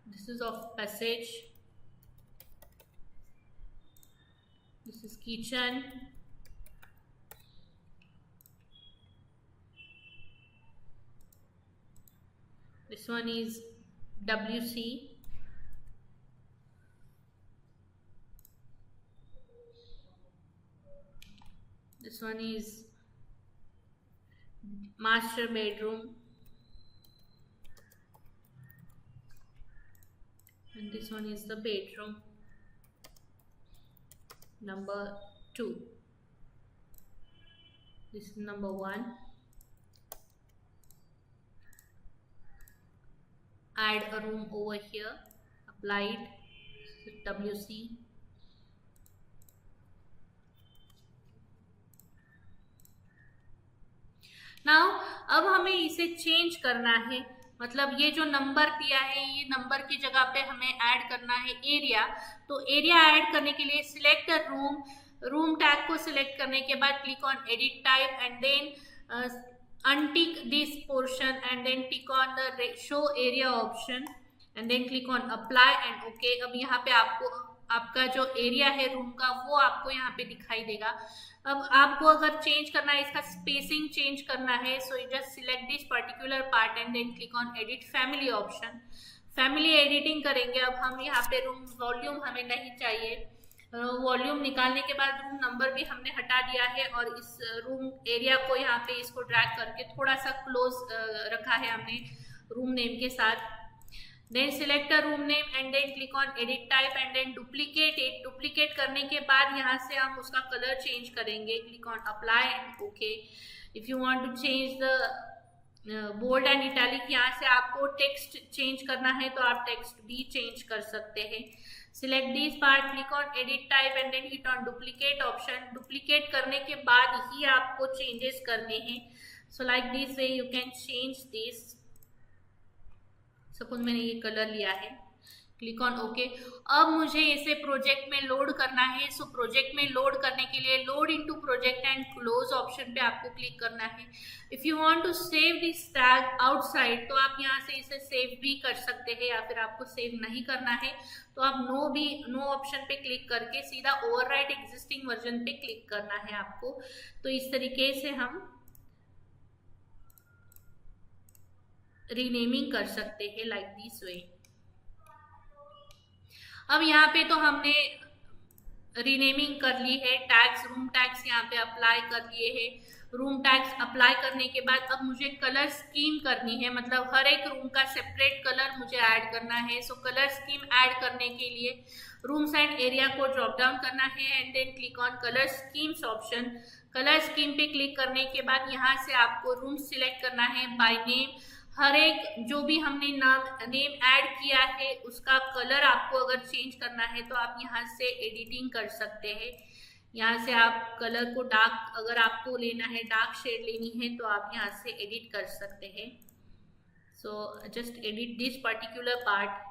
This is of passage. This is kitchen. This one is WC. This one is master bedroom. And this one is the bedroom number 2. This is number 1. Add a room over here. Applied. WC. Now अब हमें इसे change करना है, मतलब ये जो number दिया है ये नंबर की जगह पे हमें ऐड करना है एरिया। तो एरिया ऐड करने के लिए सिलेक्ट रूम टैग को सिलेक्ट करने के बाद click on edit type and then untick this portion and then tick on the show area option and then click on apply and okay। अब यहाँ पे आपको आपका जो एरिया है रूम का वो आपको यहाँ पे दिखाई देगा। अब आपको अगर चेंज करना है, इसका स्पेसिंग चेंज करना है, so you just select this particular part and then click on edit family option. Family editing करेंगे। अब हम यहाँ पे रूम वॉल्यूम हमें नहीं चाहिए, वॉल्यूम निकालने के बाद रूम नंबर भी हमने हटा दिया है और इस रूम एरिया को यहाँ पे इसको ड्रैग करके थोड़ा सा क्लोज रखा है हमने रूम नेम के साथ। Then select a room name and then click on edit type and then duplicate it. Duplicate करने के बाद यहाँ से हम उसका कलर चेंज करेंगे। Click on apply and okay. If you want to change the bold and italic, यहाँ से आपको टेक्स्ट चेंज करना है तो आप टेक्स्ट भी चेंज कर सकते हैं। Select this part, click on edit type and then hit on duplicate option. Duplicate करने के बाद ही आपको चेंजेस करने हैं। So like this way you can change this. Suppose मैंने ये कलर लिया है, क्लिक ऑन ओके। अब मुझे इसे प्रोजेक्ट में लोड करना है। सो प्रोजेक्ट में लोड करने के लिए load into project and close option पे आपको क्लिक करना है। If you want to save this tag outside तो आप यहाँ से इसे सेव भी कर सकते हैं, या फिर आपको सेव नहीं करना है तो आप नो ऑप्शन पे क्लिक करके सीधा ओवरराइट एग्जिस्टिंग वर्जन पे क्लिक करना है आपको। तो इस तरीके से हम रीनेमिंग कर सकते हैं लाइक दिस वे। अब यहाँ पे तो हमने रीनेमिंग कर ली है, टैग्स रूम टैग्स यहाँ पे अप्लाई कर लिए हैं। रूम टैग्स अप्लाई करने के बाद अब मुझे कलर स्कीम करनी है, मतलब हर एक रूम का सेपरेट कलर मुझे ऐड करना है। सो कलर स्कीम ऐड करने के लिए रूम्स एंड एरिया को ड्रॉप डाउन करना है and then click on colour schemes option. Colour scheme पे क्लिक करने के बाद यहाँ से आपको रूम सिलेक्ट करना है बाय नेम। हर एक जो भी हमने नेम ऐड किया है उसका कलर आपको अगर चेंज करना है तो आप यहाँ से एडिटिंग कर सकते हैं। यहाँ से आप कलर को डार्क, अगर आपको लेना है डार्क शेड लेनी है तो आप यहाँ से एडिट कर सकते हैं। So just edit this particular part.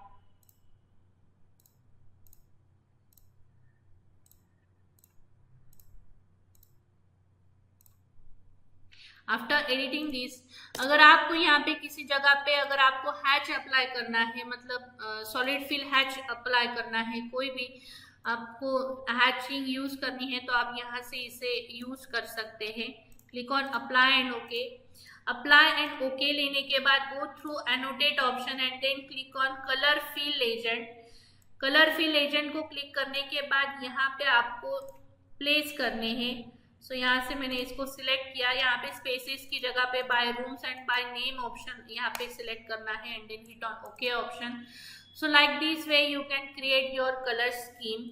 After editing this, अगर आपको यहाँ पे किसी जगह पे अगर आपको हैच अप्लाई करना है, मतलब सॉलिड फिल हैच अप्लाई करना है, कोई भी आपको हैचिंग यूज करनी है तो आप यहाँ से इसे यूज कर सकते हैं। Click on apply and okay. Apply and okay लेने के बाद go through annotate option and then click on colour fill agent. Colour fill agent को क्लिक करने के बाद यहाँ पे आपको प्लेस करने हैं। सो यहाँ से मैंने इसको सिलेक्ट किया। यहाँ पे स्पेसेस की जगह पे by rooms and by name option यहाँ पे सिलेक्ट करना है and then hit on okay option. So like this way you can create your colour scheme.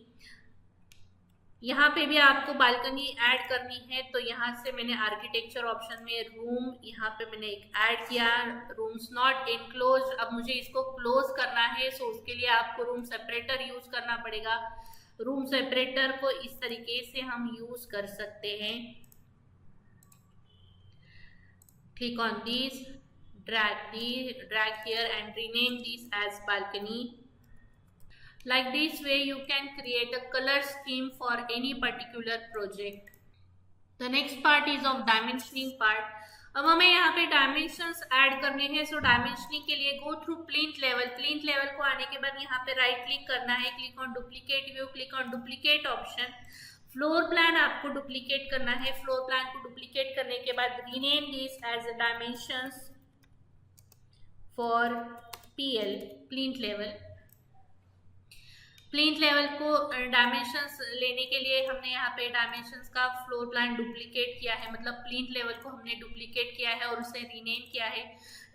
यहाँ पे भी आपको बालकनी ऐड करनी है तो यहाँ से मैंने आर्किटेक्चर ऑप्शन में रूम यहाँ पे मैंने एक ऐड किया, रूम्स नॉट एनक्लोज। अब मुझे इसको क्लोज करना है, सो उसके लिए आपको रूम सेपरेटर यूज करना पड़ेगा। रूम सेपरेटर को इस तरीके से हम यूज कर सकते हैं। Click on this, drag here and rename this as balcony. Like this way you can create a color scheme for any particular project. The next part is of dimensioning part. अब हमें यहाँ पे dimensions add करने हैं। सो dimensioning के लिए go through plinth level. Plinth level को आने के बाद यहाँ पे राइट क्लिक करना है, click on duplicate view, click on duplicate option. Floor plan आपको डुप्लीकेट करना है। फ्लोर प्लान को डुप्लीकेट करने के बाद rename this as a dimensions for PL, plinth level. Plinth level को डायमेंशंस लेने के लिए हमने यहाँ पे डायमेंशंस का फ्लोर प्लान डुप्लीकेट किया है, मतलब प्लिंथ लेवल को हमने डुप्लीकेट किया है और उसे रीनेम किया है।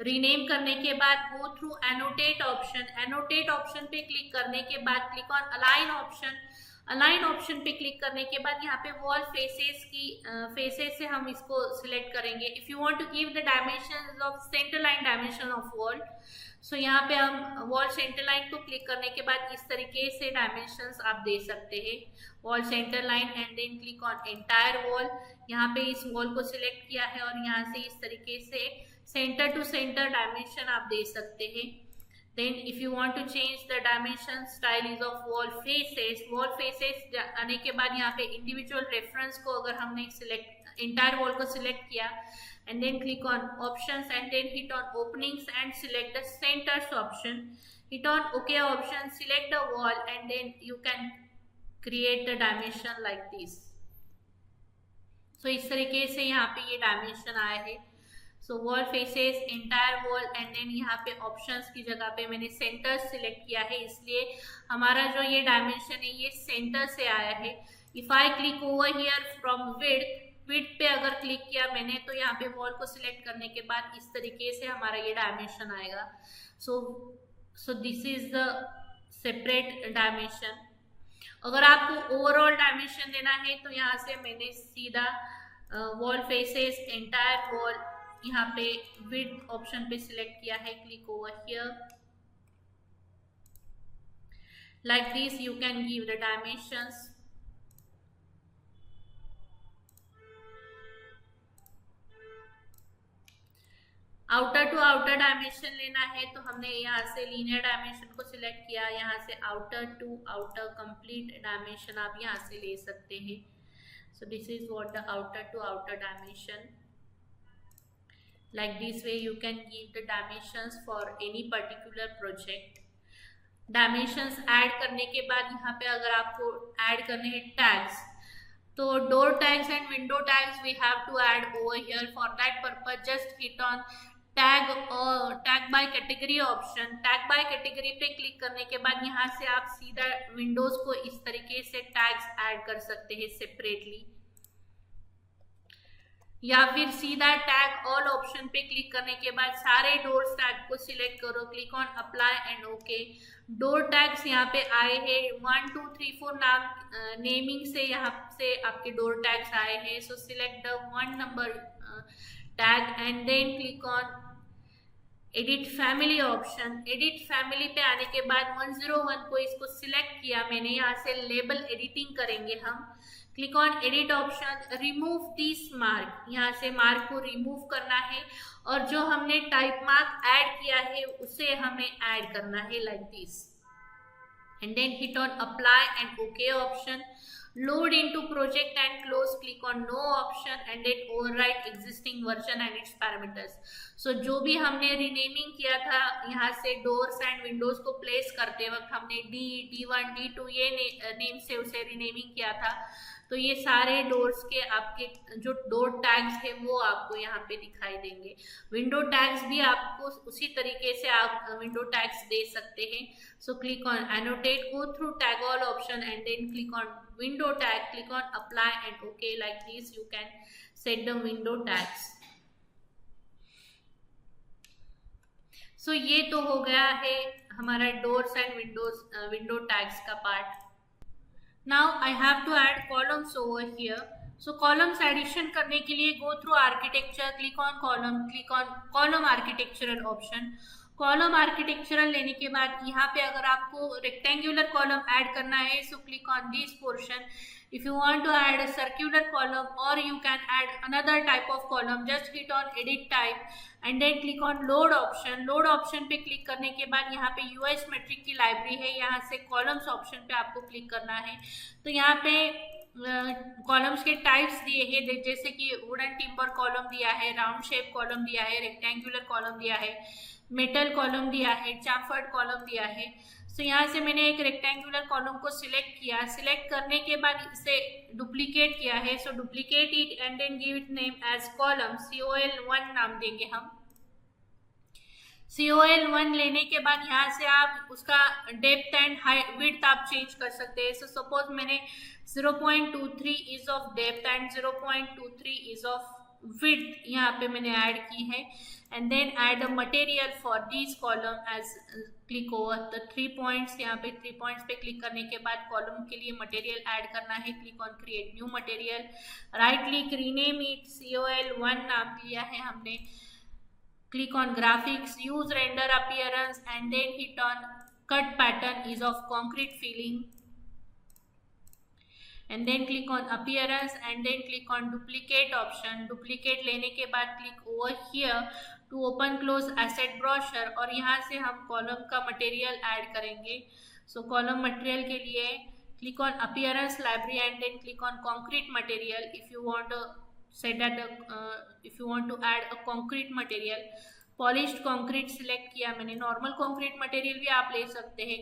रीनेम करने के बाद go through annotate option. Annotate option पे क्लिक करने के बाद click on align option. Align option पे क्लिक करने के बाद यहाँ पे वॉल फेसेस की फेसेस से हम इसको सिलेक्ट करेंगे। If you want to give the dimensions of centre line dimension of wall, so यहाँ पे हम वॉल सेंटर लाइन को क्लिक करने के बाद इस तरीके से डायमेंशंस आप दे सकते हैं। Wall centre line and then click on entire wall. यहाँ पे इस वॉल को सिलेक्ट किया है और यहाँ से इस तरीके से सेंटर टू सेंटर डायमेंशन आप दे सकते हैं। Then if you want to change the dimension style is of wall faces आने के बाद यहाँ पे individual reference को अगर हमने select entire wall को select किया and then click on options and then hit on openings and select the centers option, hit on OK option, select the wall and then you can create the dimension like this। so इस तरीके से यहाँ पे ये dimension आया है। So wall faces, entire wall and then यहाँ पे ऑप्शंस की जगह पे मैंने सेंटर सिलेक्ट किया है, इसलिए हमारा जो ये डायमेंशन है ये सेंटर से आया है। If I click over here from width पे अगर क्लिक किया मैंने तो यहाँ पे वॉल को सिलेक्ट करने के बाद इस तरीके से हमारा ये डायमेंशन आएगा। सो this is the separate dimension. अगर आपको ओवरऑल डायमेंशन देना है तो यहाँ से मैंने सीधा वॉल फेसेस, एंटायर वॉल, यहाँ पे विड्थ ऑप्शन पे सिलेक्ट किया है, click over here like this you can give the dimensions. Outer to outer dimension लेना है तो हमने यहाँ से लीनियर डायमेंशन को सिलेक्ट किया, यहाँ से outer to outer complete dimension आप यहाँ से ले सकते हैं। So this is what the outer to outer dimension. Like this way you can give the dimensions for any particular project। Dimensions add करने के बाद यहाँ पे अगर आपको add करने हैं tags, तो door tags and window tags we have to add over here। For that purpose just hit on tag or tag by category option। tag by category पे क्लिक करने के बाद यहाँ से आप सीधा windows को इस तरीके से tags add कर सकते हैं separately, या फिर सीधा टैग ऑल ऑप्शन पे क्लिक करने के बाद सारे डोर्स टैग को सिलेक्ट करो, click on apply and okay. Door tags यहाँ पे आए हैं 1 2 3 4 नाम नेमिंग से यहाँ से आपके डोर टैग्स आए हैं। So select the 1 number tag and then click on edit family option. Edit family पे आने के बाद 101 को इसको सिलेक्ट किया मैंने, यहाँ से लेबल एडिटिंग करेंगे हम। Click on edit option, remove this mark, यहाँ से मार्क को रिमूव करना है और जो हमने टाइप मार्क ऐड किया है उसे हमें ऐड करना है like this and then hit on apply and okay option. Load into project and close, click on no option and then overwrite existing version and its parameters. So जो भी हमने renaming किया था यहाँ से डोर्स एंड विंडोज को place करते वक्त हमने D1 D2 ये नेम से उसे रीनेमिंग किया था, तो ये सारे डोर्स के आपके जो डोर टैग्स है वो आपको यहाँ पे दिखाई देंगे। विंडो टैग्स भी आपको उसी तरीके से आप विंडो टैग्स दे सकते हैं। So click on annotate, go through tag all option and then click on window tag, click on apply and okay like this you can set the window tags. So ये तो हो गया है हमारा doors and window tags का part. Now I have to add columns over here। So columns addition करने के लिए go through architecture, click on column, click on column architectural option। Column architectural लेने के बाद यहाँ पे अगर आपको रेक्टेंगुलर कॉलम ऐड करना है so click on this portion. If you want to add a circular column or you can add another type of column, just hit on edit type and then click on load option। load option पे click करने के बाद यहाँ पे US metric की library है, यहाँ से columns option पे आपको क्लिक करना है। तो यहाँ पे कॉलम्स के टाइप्स दिए हैं, जैसे कि वुडन टिम्बर कॉलम दिया है, राउंड शेप कॉलम दिया है, रेक्टेंगुलर कॉलम दिया है, मेटल कॉलम दिया है, चाम्फर्ड कॉलम दिया है। तो यहाँ से मैंने एक रेक्टेंगुलर कॉलम को सिलेक्ट किया, सिलेक्ट करने के बाद इसे डुप्लीकेट किया है। So duplicate it and then give it name as column, COL1 नाम देंगे हम। COL1 लेने के बाद यहाँ से आप उसका डेप्थ एंड विड्थ आप चेंज कर सकते हैं। सो सपोज मैंने 0.23 is of depth and 0.23 is of width यहाँ पे मैंने ऐड की है। And then add a material for this column as click over the 3 points. यहाँ पे 3 पॉइंट्स पे क्लिक करने के बाद कॉलम के लिए मटेरियल ऐड करना है। Click on create new material, right click, rename it, COL1 नाम दिया है हमने। Click on graphics, use render appearance and then hit on cut pattern is of concrete filling, and then click on appearance and then click on duplicate option। duplicate लेने के बाद click over here to open close asset brochure और यहाँ से हम column का material add करेंगे। So column material के लिए click on appearance library and then click on concrete material if you want to set that if you want to add a concrete material। Polished concrete select किया मैंने, normal concrete material भी आप ले सकते हैं।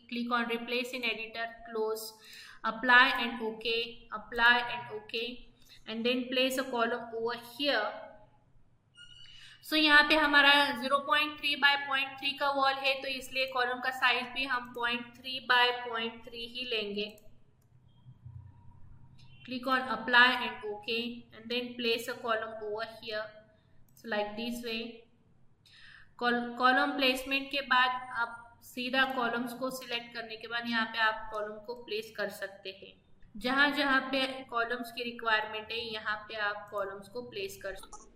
Click on replace in editor, close, apply and okay, apply and okay, and then place a column over here. So यहाँ पे हमारा 0.3 बाय 0.3 का वॉल है, तो इसलिए कॉलम का साइज भी हम 0.3 बाय 0.3 ही लेंगे। Click on apply and OK and then place a column over here, so like this way। Column placement के बाद आप सीधा कॉलम्स को सिलेक्ट करने के बाद यहाँ पे आप कॉलम को प्लेस कर सकते हैं। जहाँ जहाँ पे कॉलम्स की रिक्वायरमेंट है यहाँ पे आप कॉलम्स को प्लेस कर सकते हैं।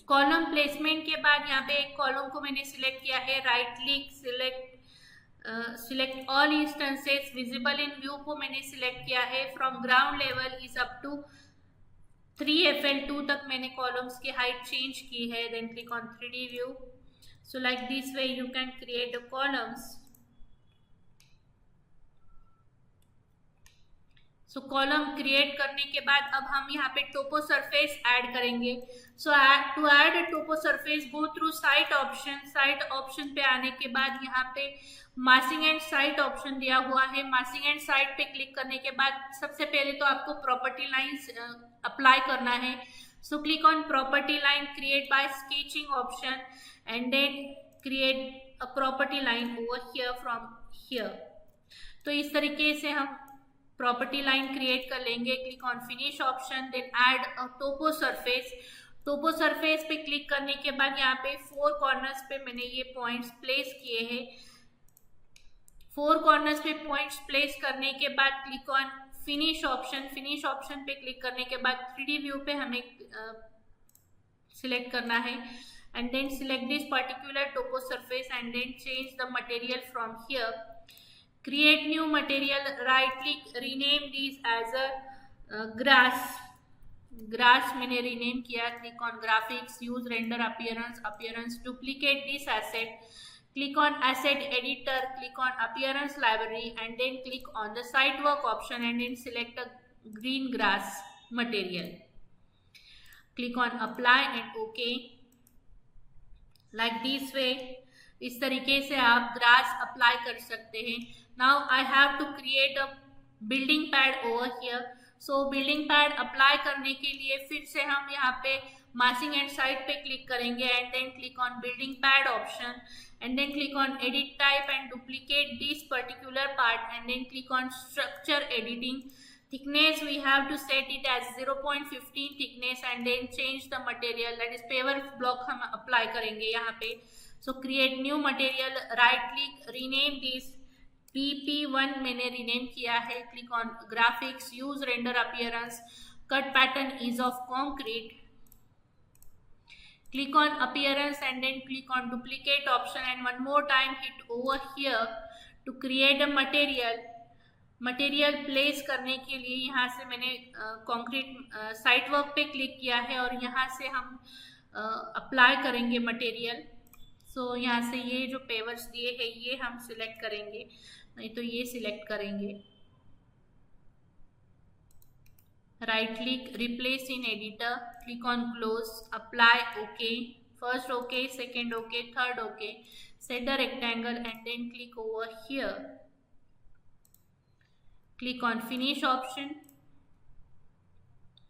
कॉलम प्लेसमेंट के बाद यहाँ पे एक कॉलम को मैंने सिलेक्ट किया है, right click, select all instances visible in view को मैंने सिलेक्ट किया है। From ground level is up to 3FL2 तक मैंने कॉलम्स की हाइट चेंज की है। Then click on 3D view. So like this way you can create the columns. So column create करने के बाद अब हम यहाँ पे टोपो सरफेस ऐड करेंगे। So to add topo surface go through site option. Site option पे आने के बाद यहाँ पे मासिंग एंड साइट ऑप्शन दिया हुआ है। मासिंग एंड साइट पे क्लिक करने के बाद सबसे पहले तो आपको प्रॉपर्टी लाइंस अप्लाई करना है। So click on property line, create by sketching option and then create a property line over here from here. तो इस तरीके से हम प्रॉपर्टी लाइन क्रिएट कर लेंगे। Click on finish option, then add a topo surface. Topo surface पे click करने के बाद यहाँ पे 4 कॉर्नर्स पे मैंने ये पॉइंट्स प्लेस किए हैं। 4 कॉर्नर्स पे पॉइंट्स प्लेस करने के बाद click on finish option. Finish option पे क्लिक करने के बाद 3D व्यू पे हमें सिलेक्ट करना है and then select this particular topo surface and then change the material from here. Create new material, right click, rename these as a grass। grass मैंने rename किया। click on graphics, use render appearance, duplicate this asset, click on asset editor, click on appearance library and then click on the site work option and then select a green grass material। click on apply and OK, like this way। इस तरीके से आप grass apply कर सकते हैं। Now I have to create a building pad over here. So building pad apply करने के लिए फिर से हम यहाँ पे मासिंग एंड साइड पे क्लिक करेंगे and then click on building pad option and then click on edit type and duplicate this particular part and then click on structure editing. thickness we have to set it as 0.15 thickness and then change the material, that is paver block हम apply करेंगे यहाँ पे। So create new material, right click, rename this, PP1 मैंने rename किया है। click on graphics, use render appearance, cut pattern is of concrete, click on appearance and then click on duplicate option, and one more time hit over here to create a material place करने के लिए यहाँ से मैंने concrete site work पे click किया है और यहाँ से हम अप्लाई करेंगे मटेरियल। सो यहाँ से ये जो पेवर्स दिए हैं ये हम सिलेक्ट करेंगे, नहीं तो ये सिलेक्ट करेंगे। Right click, replace in editor, click on close, apply okay, first okay, second okay, third okay, set the rectangle and then click over here, click on finish option,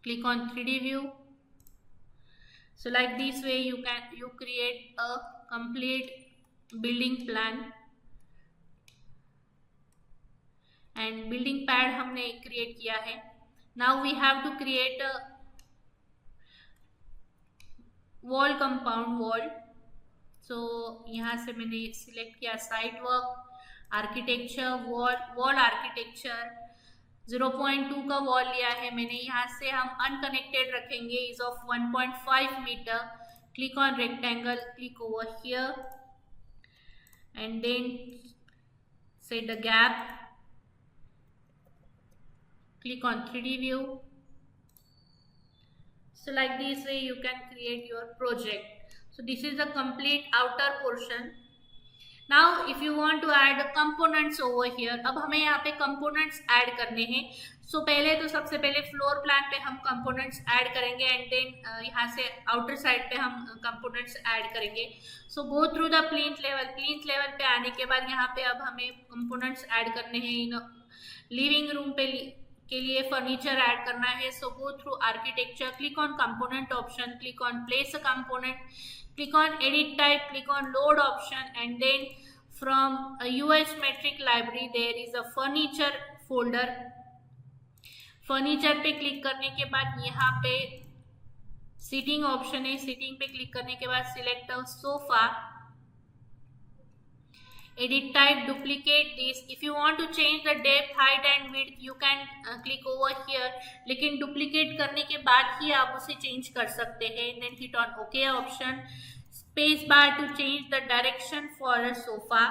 click on 3D view. So like this way you create a complete building plan, and building pad हमने create किया है। Now we have to create a wall, compound wall. So यहाँ से मैंने select किया site work, architecture, wall architecture 0.2 का wall लिया है मैंने। यहाँ से हम अनकनेक्टेड रखेंगे, is of 1.5 metre. Click on rectangle, click over here and then set the gap, click on 3D view. So like this way you can create your project. So this is the complete outer portion. Now if you want to add components over here, अब हमें यहाँ पे components add करने हैं। सो पहले तो सबसे पहले फ्लोर प्लान पे हम components ऐड करेंगे एंड देन यहाँ से आउटर साइड पे हम components ऐड करेंगे। So go through the plinth level पे आने के बाद यहाँ पे अब हमें components ऐड करने हैं। लिविंग रूम पे के लिए फर्नीचर ऐड करना है। So go through architecture, click on component option, click on place a component, click on edit type, click on load option, and then from a US metric library there is a furniture folder। Furniture पे click करने के बाद यहाँ पे seating option है, seating पे click करने के बाद select a sofa, edit type, duplicate this। if you want to change the depth, height and width you can click over here, लेकिन duplicate करने के बाद ही आप उसे change कर सकते हैं। then hit on OK option, space bar to change the direction for a sofa।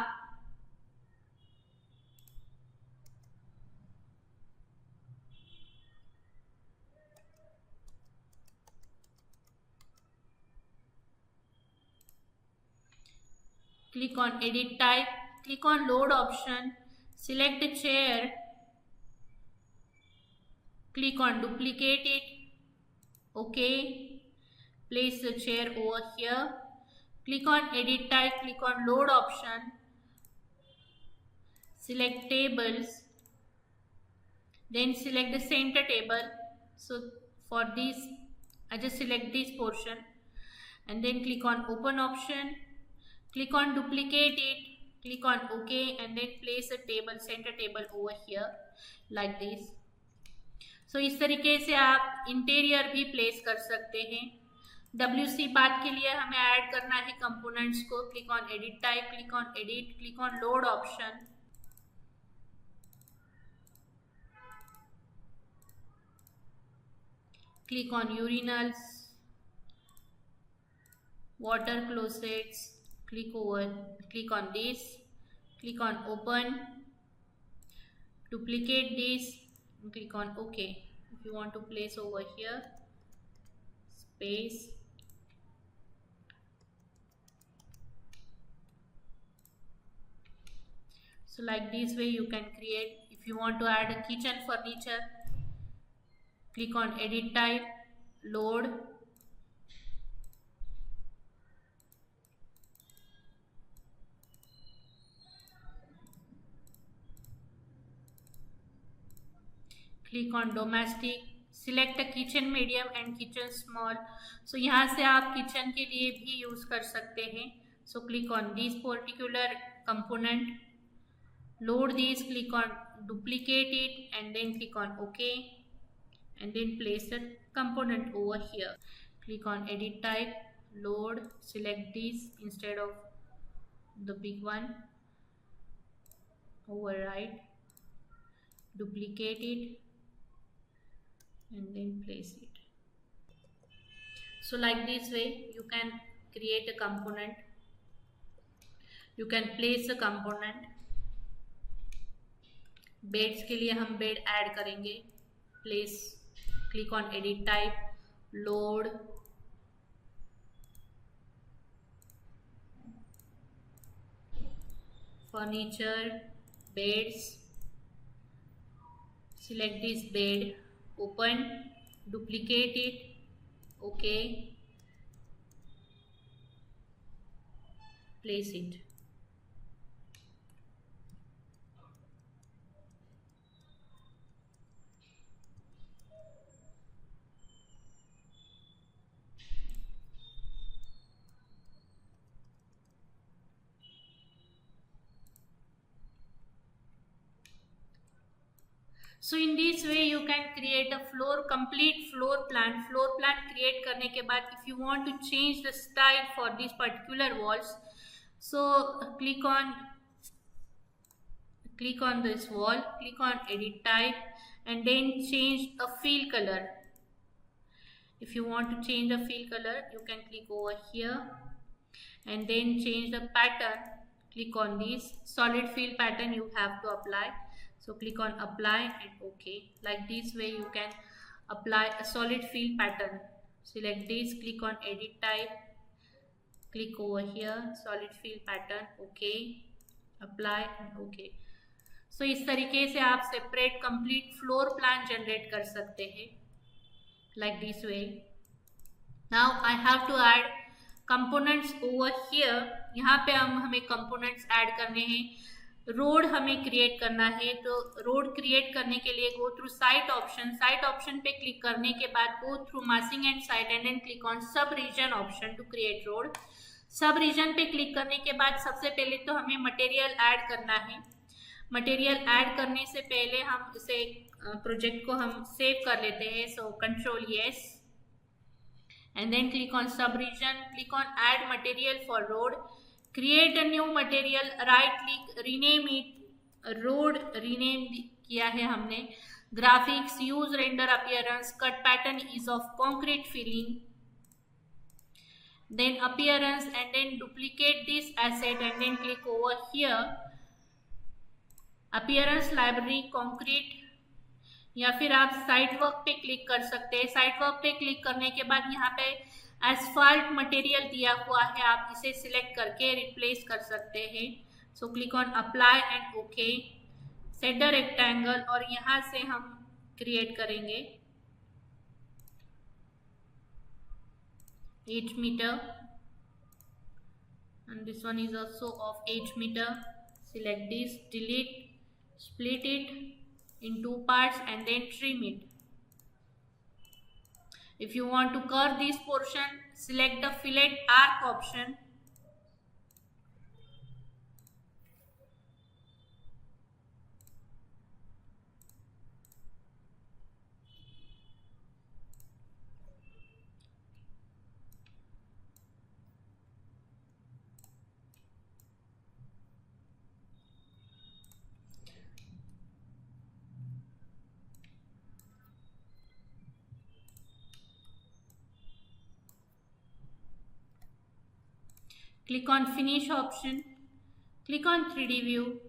click on edit type, click on load option, select the chair, click on duplicate it, okay, place the chair over here, click on edit type, click on load option, select tables, then select the center table। so for this I just select this portion and then click on open option, click on duplicate it, click on OK and then place a table, center table over here like this। so इस तरीके से आप interior भी place कर सकते हैं। WC path के लिए हमें ऐड करना है कंपोनेंट्स को। Click on edit type, click on edit, click on load option, click on urinals, water closets, click on this, click on open, duplicate this and click on OK। if you want to place over here, space, so like this way you can create। if you want to add a kitchen furniture, click on edit type, load, click on domestic, select a kitchen medium and kitchen small। so यहाँ से आप kitchen के लिए भी use कर सकते हैं। so click on this particular component, load this, click on duplicate it and then click on OK and then place the component over here। click on edit type, load, select this instead of the big one, override, duplicate it and then place it। So like this way you can create a component, you can place a component. Beds के लिए हम bed add करेंगे, place, click on edit type, load, furniture, beds, select this bed, open, duplicate it, okay, place it. So in this way you can create a complete floor plan. Floor plan create करने के बाद if you want to change the style for these particular walls, so click on this wall, click on edit type, and then change a fill color. If you want to change the fill color, you can click over here and then change the pattern. Click on this solid fill pattern you have to apply. So click on apply and OK. Like this way you can apply a solid fill pattern. Select this, click on edit type, click over here, solid fill pattern, OK, apply and OK. So इस तरीके से आप separate complete floor plan generate कर सकते हैं, like this way. Now I have to add components over here. यहाँ पे हमें components ऐड करने हैं. रोड हमें क्रिएट करना है, तो रोड क्रिएट करने के लिए go through site option. Site option पे क्लिक करने के बाद go through massing and site and then click on sub region option to create road. Sub region पे क्लिक करने के बाद सबसे पहले तो हमें मटेरियल ऐड करना है. मटेरियल ऐड करने से पहले हम इसे प्रोजेक्ट को हम सेव कर लेते हैं. So control S and then click on sub region, click on add material for road, create a new material, right click, rename it, road rename किया है हमने. graphics, use render appearance, cut pattern is of concrete filling, then appearance and then duplicate this asset and then click over here, appearance library concrete, या फिर आप site work पे click कर सकते हैं. साइट वर्क पे क्लिक करने के बाद यहाँ पे एसफाल्ट मटेरियल दिया हुआ है, आप इसे सिलेक्ट करके रिप्लेस कर सकते हैं. So click on apply and okay, set the rectangle और यहाँ से हम क्रिएट करेंगे 8 metre and this one is also of 8 meter. Select this, delete, split it in 2 parts and then trim it. If you want to curve this portion, select the fillet arc option. Click on finish option, click on 3D view.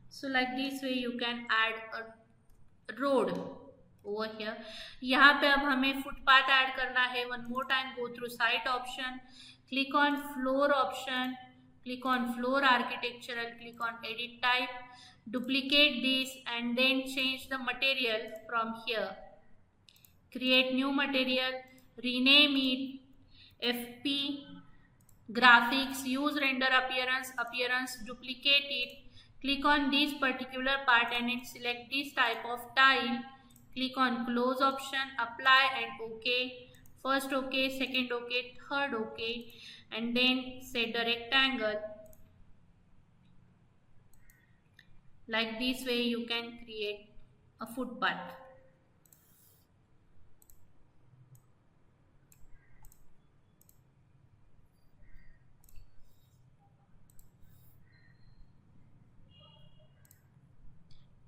So like this way you can add a road over here. यहाँ पे अब हमें footpath add करना है. One more time go through site option, click on floor option, click on floor architectural, click on edit type, duplicate this and then change the material from here. Create new material, rename it FP graphics, use render appearance, duplicate it, click on this particular part and then select this type of tile, click on close option, apply and OK. First OK, second OK, third OK, and then set the rectangle. Like this way you can create a footpath.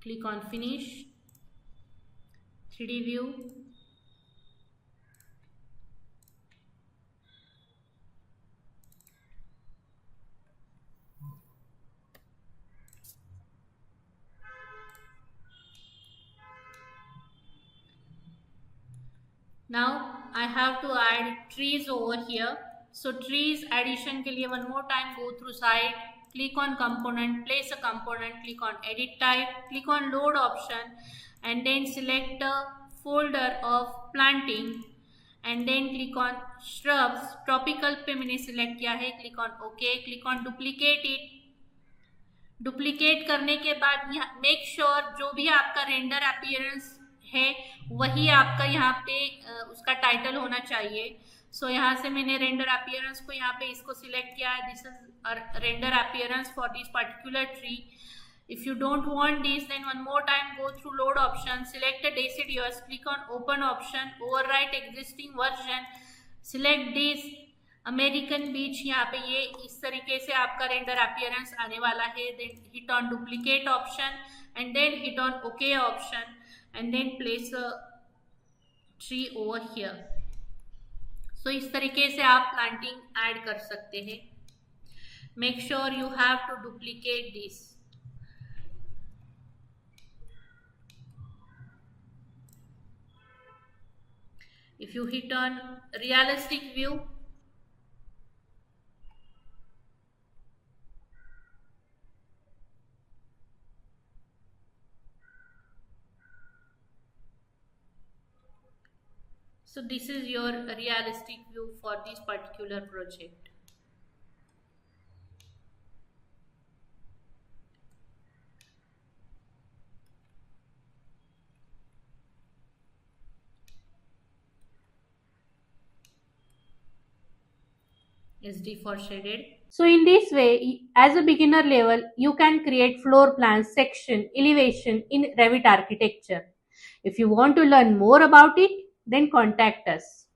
Click on finish, 3D view, Now I have to add trees over here. So trees addition के लिए one more time go through site, click on component, place a component, click on edit type, click on load option, and then select a folder of planting, and then click on shrubs. Tropical पे मैंने select किया है, click on OK, click on duplicate it. Duplicate करने के बाद यहाँ make sure जो भी आपका रेंडर अपीयरेंस है वही आपका यहाँ पे उसका टाइटल होना चाहिए. सो यहाँ से मैंने रेंडर अपीयरेंस को यहाँ पे इसको सिलेक्ट किया है. This is render appearance for this particular tree. If you don't want this, then one more time go through load option, select a deciduous, click on open option, overwrite existing version, select this American beech. यहाँ पे ये इस तरीके से आपका render appearance आने वाला है. Then hit on duplicate option and then hit on okay option and then place a tree over here. So इस तरीके से आप प्लांटिंग ऐड कर सकते हैं. Make sure you have to duplicate this. If you hit on realistic view, so this is your realistic view for this particular project. SD for shaded. So in this way, as a beginner level, you can create floor plans, section, elevation in Revit architecture. If you want to learn more about it, then contact us.